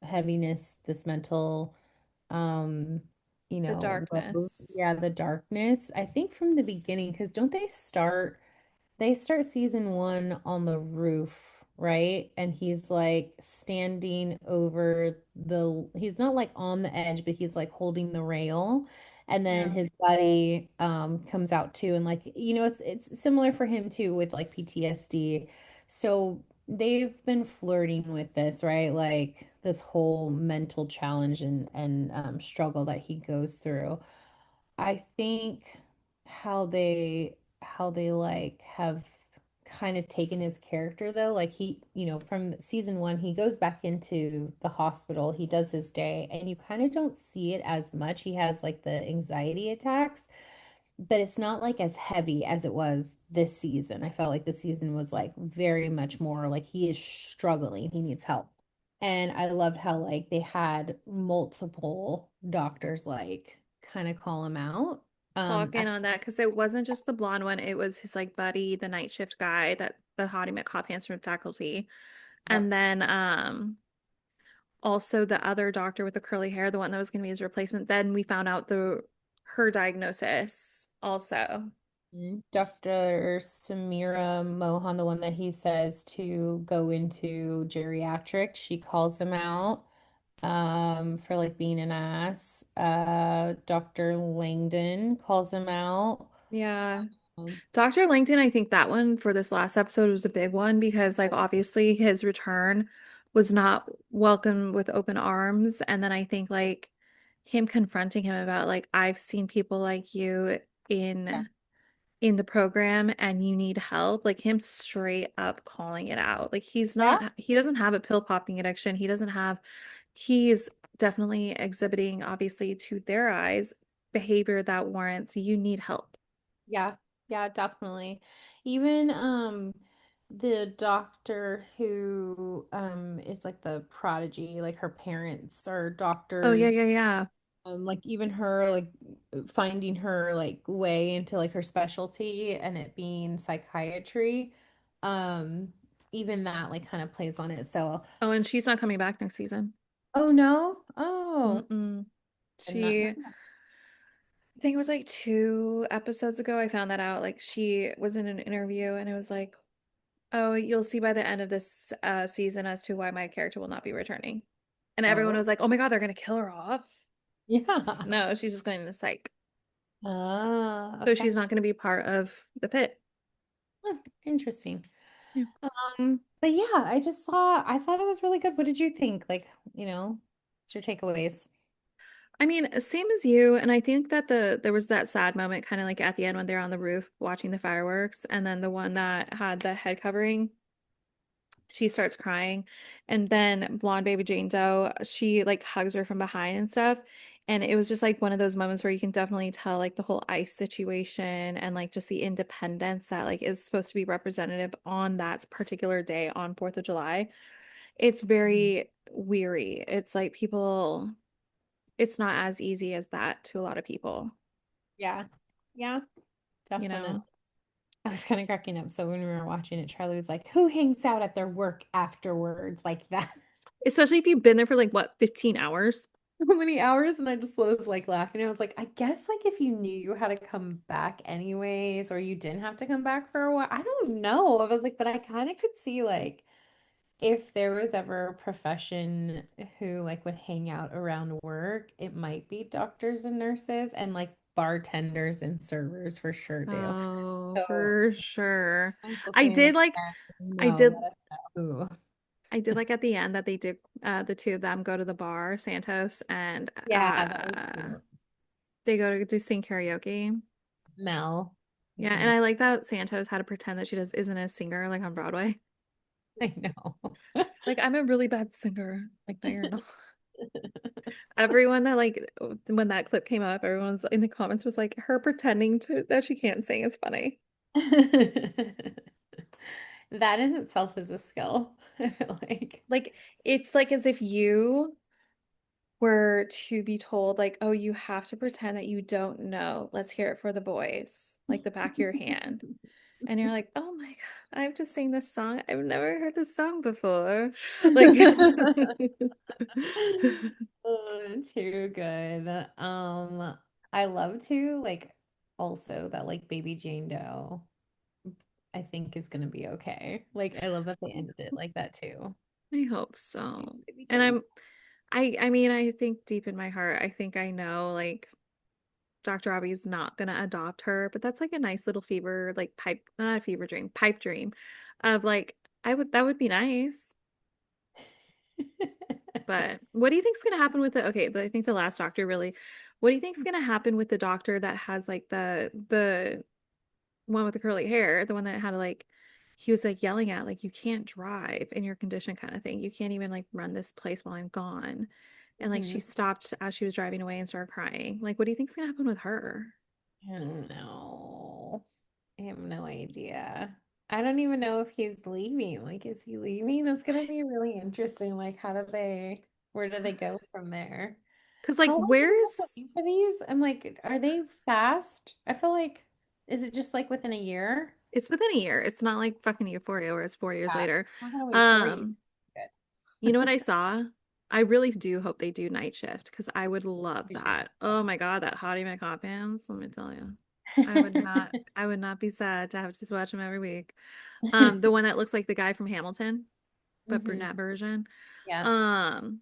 heaviness, this mental um you The know, lows. darkness. Yeah, the darkness. I think from the beginning, because don't they start season one on the roof, right? And he's like standing over he's not like on the edge, but he's like holding the rail. And then Yeah. his buddy comes out too. And like, it's similar for him too with like PTSD. So they've been flirting with this, right? Like this whole mental challenge and struggle that he goes through. I think how they like have kind of taken his character though, like from season one, he goes back into the hospital, he does his day, and you kind of don't see it as much. He has like the anxiety attacks, but it's not like as heavy as it was this season. I felt like this season was like very much more like he is struggling, he needs help. And I loved how like they had multiple doctors like kind of call him out. Clock in At, on that because it wasn't just the blonde one, it was his like buddy, the night shift guy that the Hottie McCop from faculty. And yep. then also the other doctor with the curly hair, the one that was gonna be his replacement. Then we found out the her diagnosis also. Dr. Samira Mohan, the one that he says to go into geriatrics, she calls him out for like being an ass. Dr. Langdon calls him out. Yeah. Um, Dr. Langton, I think that one for this last episode was a big one because, like, obviously his return was not welcomed with open arms. And then I think, like, him confronting him about, like, I've seen people like you yeah, in the program and you need help, like, him straight up calling it out. Like, yeah, he doesn't have a pill popping addiction. He's definitely exhibiting, obviously, to their eyes, behavior that warrants you need help. yeah, yeah, definitely. Even the doctor who is like the prodigy, like her parents are Oh, yeah, doctors. yeah, yeah. Like even her like finding her like way into like her specialty and it being psychiatry. Um, even that like kind of plays on it. So, Oh, and she's not coming back next season. oh no. Oh, Mm-mm. I did not know. I think it was like 2 episodes ago, I found that out. Like she was in an interview and it was like, oh, you'll see by the end of this season as to why my character will not be returning. And everyone Oh, was like, oh my God, they're gonna kill her off. yeah. No, she's just going to psych. Ah, So okay. she's not gonna be part of the pit. Huh, interesting. Yeah. But yeah, I thought it was really good. What did you think? Like, what's your takeaways? I mean, same as you, and I think that there was that sad moment kind of like at the end when they're on the roof watching the fireworks, and then the one that had the head covering, she starts crying, and then blonde baby Jane Doe, she like hugs her from behind and stuff. And it was just like one of those moments where you can definitely tell like the whole ICE situation and like just the independence that like is supposed to be representative on that particular day on 4th of July. It's Mhm. very weary. It's like people, it's not as easy as that to a lot of people, Yeah. Yeah, you definitely. know? I was kind of cracking up. So when we were watching it, Charlie was like, "Who hangs out at their work afterwards like that?" Especially if you've been there for like what, 15 hours? So many hours, and I just was like laughing. I was like, I guess like if you knew you had to come back anyways, or you didn't have to come back for a while, I don't know. I was like, but I kind of could see like if there was ever a profession who like would hang out around work, it might be doctors and nurses and like bartenders and servers for sure do. Oh, So for sure. I'm I listening did like again. I No, did let us know. Ooh. I did like at the end that they did the two of them go to the bar, Santos, and Yeah, that was cute. they go to do sing karaoke. Mel. Yeah, and Mhm. I like that Santos had to pretend that she does isn't a singer like on Broadway. I know. Like I'm a really bad singer. Like no, you're not. Everyone that like when that clip came up, everyone's in the comments was like her pretending to that she can't sing is funny. That in itself is a skill, I feel like. Like it's like as if you were to be told like, oh, you have to pretend that you don't know. Let's hear it for the boys, like the back of your hand. And you're like, oh my God, I have to sing this song. I've never heard this song before. Like, Oh, too good. I love to like also that like Baby Jane Doe I think is gonna be okay. Like I love that they ended it like that too. I hope so. Baby And Jane. I mean, I think deep in my heart, I think I know like Dr. Robbie's not gonna adopt her, but that's like a nice little fever, like pipe, not a fever dream, pipe dream of like, that would be nice. But what do you think's gonna happen with the, okay, but I think the last doctor really, what do you think's gonna happen with the doctor that has like the one with the curly hair, the one that had like, he was like yelling at, like, you can't drive in your condition kind of thing. You can't even like run this place while I'm gone. And like she Mhm. stopped as she was driving away and started crying. Like, what do you think's gonna happen with her? I don't know. I have no idea. I don't even know if he's leaving. Like, is he leaving? That's gonna be really interesting. Like, where do they go from there? Because like, How long do we have to where's wait for these? I'm like, are they fast? I feel like, is it just like within a year? it's within a year. It's not like fucking Euphoria where it's 4 years Yeah. later. We're gonna wait 4 years. Um, Good. you know what I saw? I really do hope they do night shift because I would love We should. that. Oh my God, that Hottie McHot let me tell you. I would not be sad to have to watch him every week. The one that looks like the guy from Hamilton, but hmm brunette version. Yeah. Um,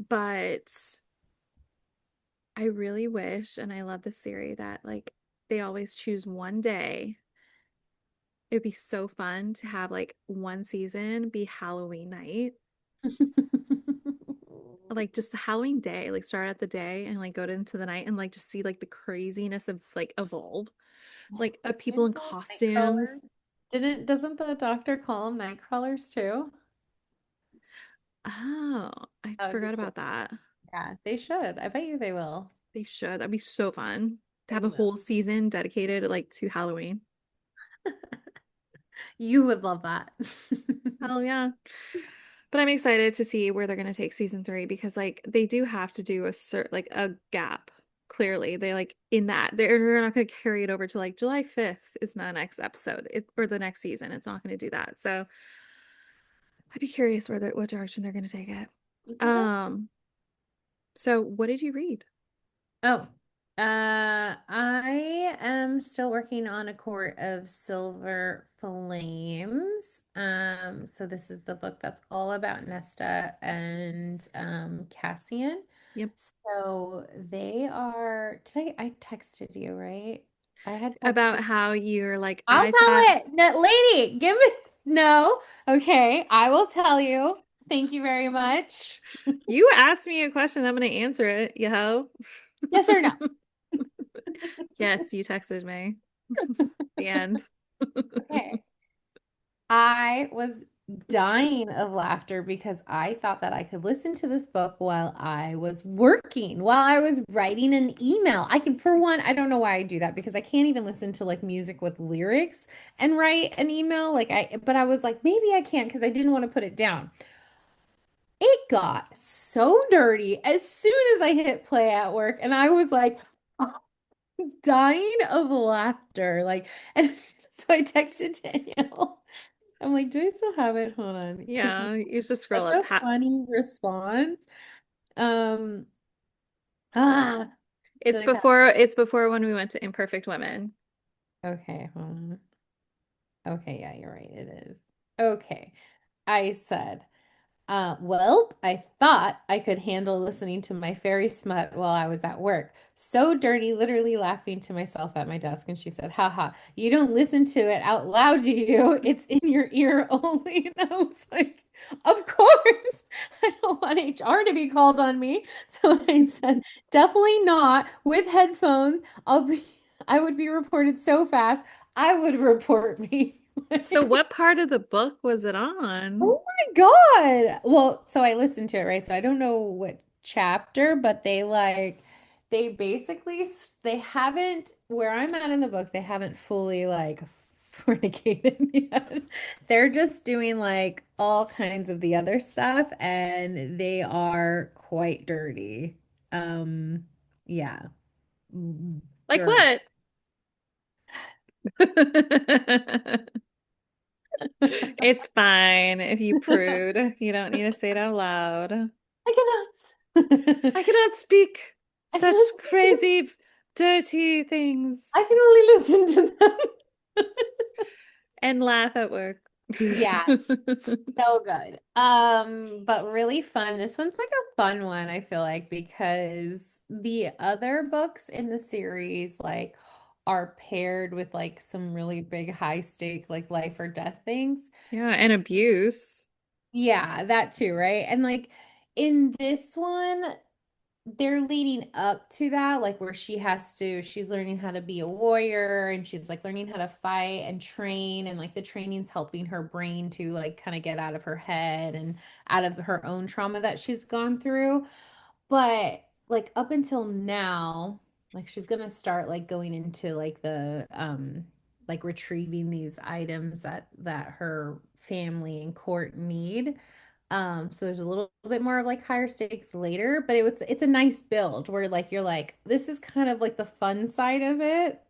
but I really wish, and I love this theory that like they always choose one day. It'd be so fun to have like one season be Halloween night, like just the Halloween day, like start at the day and like go into the night and like just see like the craziness of like evolve, like people Isn't in that costumes. Nightcrawler? Doesn't the doctor call them night crawlers too? Oh, I That would be forgot cool. about that. Yeah, they should. I bet you they will. They should. That'd be so fun to have They a will. whole season dedicated like to Halloween. You would love that. Hell yeah. But I'm excited to see where they're going to take season three because like they do have to do a cert like a gap. Clearly, they like in that they're not going to carry it over to like July 5th is not the next episode or the next season. It's not going to do that. So I'd be curious where what direction they're going to take it. Okay. Um, so what did you read? Oh, I am still working on A Court of Silver Flames. So this is the book that's all about Nesta and Cassian. Yep. So they are today I texted you, right? I had About texted. how you're like, I'll I thought tell it. No, lady, give me no. Okay, I will tell you. Thank you very much. you asked me a question, I'm going to answer it, yo. Yes or no? Yes, you texted me. The end. Okay. I was dying of laughter because I thought that I could listen to this book while I was working, while I was writing an email. I can, for one, I don't know why I do that because I can't even listen to like music with lyrics and write an email. But I was like, maybe I can't because I didn't want to put it down. It got so dirty as soon as I hit play at work, and I was like, dying of laughter. Like, and so I texted Danielle. I'm like, do I still have it? Hold on, because Yeah, you just such scroll up. a funny response. Um, ah, did I pass? It's before when we went to Imperfect Women. Okay, hold on. Okay, yeah, you're right. It is. Okay. I said, well, I thought I could handle listening to my fairy smut while I was at work. So dirty, literally laughing to myself at my desk. And she said, haha, you don't listen to it out loud, do you? It's in your ear only. And I was like, of course, I don't want HR to be called on me. So I said, definitely not with headphones. I would be reported so fast, I would report me. So what part of the book was it on? Oh my God. Well, so I listened to it, right? So I don't know what chapter, but they basically they haven't where I'm at in the book, they haven't fully like fornicated yet. They're just doing like all kinds of the other stuff and they are quite dirty. Yeah. Like Dirt. what? It's fine if you prude. You don't need to say it out loud. I cannot. I cannot speak I cannot such speak. crazy, dirty I things can only listen to them. and laugh at work. Yeah, so good. But really fun. This one's like a fun one, I feel like, because the other books in the series like are paired with like some really big high stake like life or death things. Yeah, and abuse. Yeah, that too, right? And like in this one, they're leading up to that, like where she's learning how to be a warrior and she's like learning how to fight and train, and like the training's helping her brain to like kind of get out of her head and out of her own trauma that she's gone through. But like up until now, like she's gonna start like going into like the like retrieving these items that her family and court need. So there's a little bit more of like higher stakes later, but it's a nice build where like you're like, this is kind of like the fun side of it.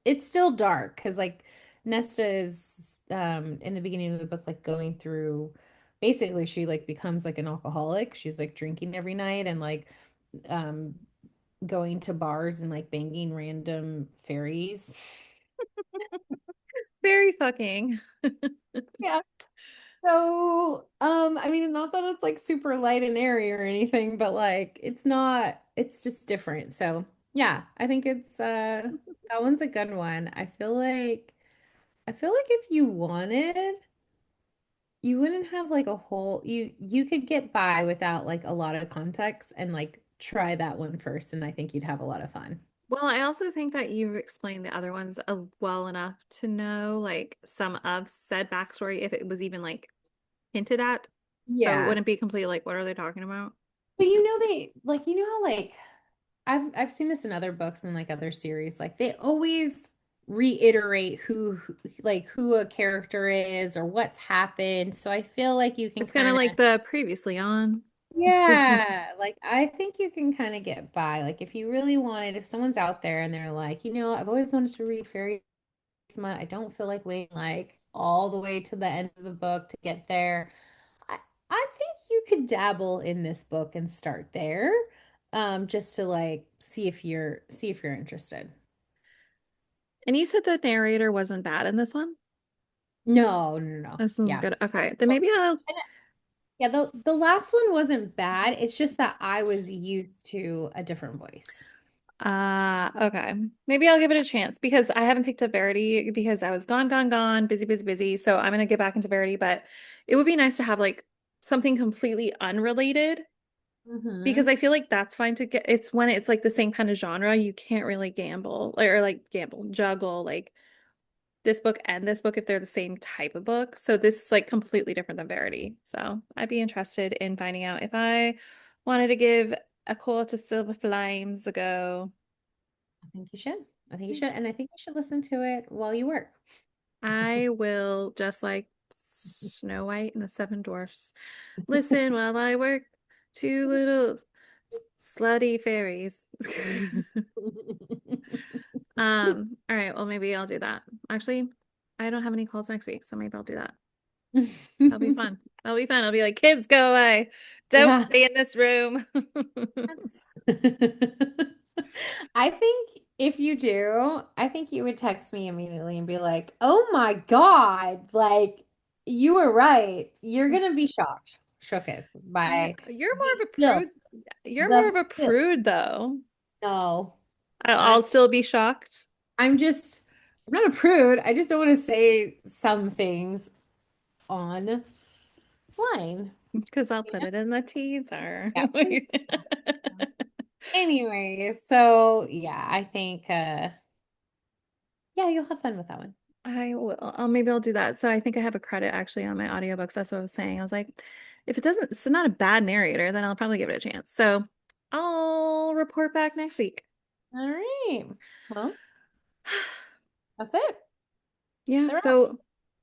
It's still dark because like Nesta is in the beginning of the book like going through basically she like becomes like an alcoholic. She's like drinking every night and like um going to bars and like banging random fairies. Very fucking. Yeah. So, I mean, not that it's like super light and airy or anything, but like it's not, it's just different. So, yeah, I think it's that one's a good one. I feel like if you wanted, you wouldn't have like a whole you could get by without like a lot of context and like try that one first, and I think you'd have a lot of fun. Well, I also think that you've explained the other ones well enough to know like some of said backstory if it was even like hinted at. So it Yeah. wouldn't be complete like what are they talking about? But they like how like I've seen this in other books and like other series. Like they always reiterate like who a character is or what's happened. So I feel like you can It's kind of kind of like the previously on. yeah, like I think you can kind of get by. Like if you really wanted, if someone's out there and they're like, I've always wanted to read fairy month. I don't feel like waiting like all the way to the end of the book to get there. I, I think you could dabble in this book and start there, just to like see if you're interested. And you said the narrator wasn't bad in this one? No, no, no, no. This one's Yeah. good. Okay, then Oh, maybe I'll yeah, the last one wasn't bad. It's just that I was used to a different voice. okay. Maybe I'll give it a chance because I haven't picked up Verity because I was gone, busy, busy, busy. So I'm gonna get back into Verity, but it would be nice to have like something completely unrelated because Hmm. I feel like that's fine to get. It's when it's like the same kind of genre, you can't really gamble or like gamble, juggle like this book and this book if they're the same type of book. So this is like completely different than Verity. So I'd be interested in finding out if I wanted to give A Court of Silver Flames a go. I think you should. I think you should, and I think you should listen to it while you work. I will just like Snow White and the Seven Dwarfs. Listen while I work. Two little slutty fairies. All right, well maybe I'll do that. Actually, I don't have any calls next week, so maybe I'll do that. That'll be fun. That'll be fun. I'll be like, kids, go away. Don't Yeah. stay in this room. I think if you do, I think you would text me immediately and be like, "Oh my God, like you were right. You're gonna be shooketh Yeah, by you're more the of a filth, prude. You're more the of a filth." prude, though. No, I'll I'm still be shocked I'm just I'm not a prude. I just don't want to say some things online. because I'll put it in the teaser. Yeah. Anyway, so yeah, I think yeah, you'll have fun with that one. I will. Maybe I'll do that. So I think I have a credit actually on my audiobooks. That's what I was saying. I was like, if it doesn't, it's not a bad narrator, then I'll probably give it a chance. So I'll report back next week. All right. Well, that's it. Yeah. That's a wrap. So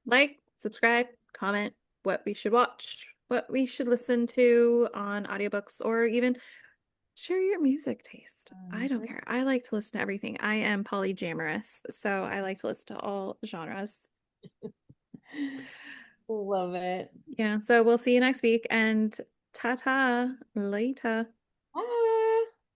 like, subscribe, comment what we should watch, what we should listen to on audiobooks, or even Share your music taste. I don't Mhm. care. I like to listen to everything. I am polyamorous, so I like to listen to all genres. Love it. Yeah, so we'll see you next week and ta-ta later.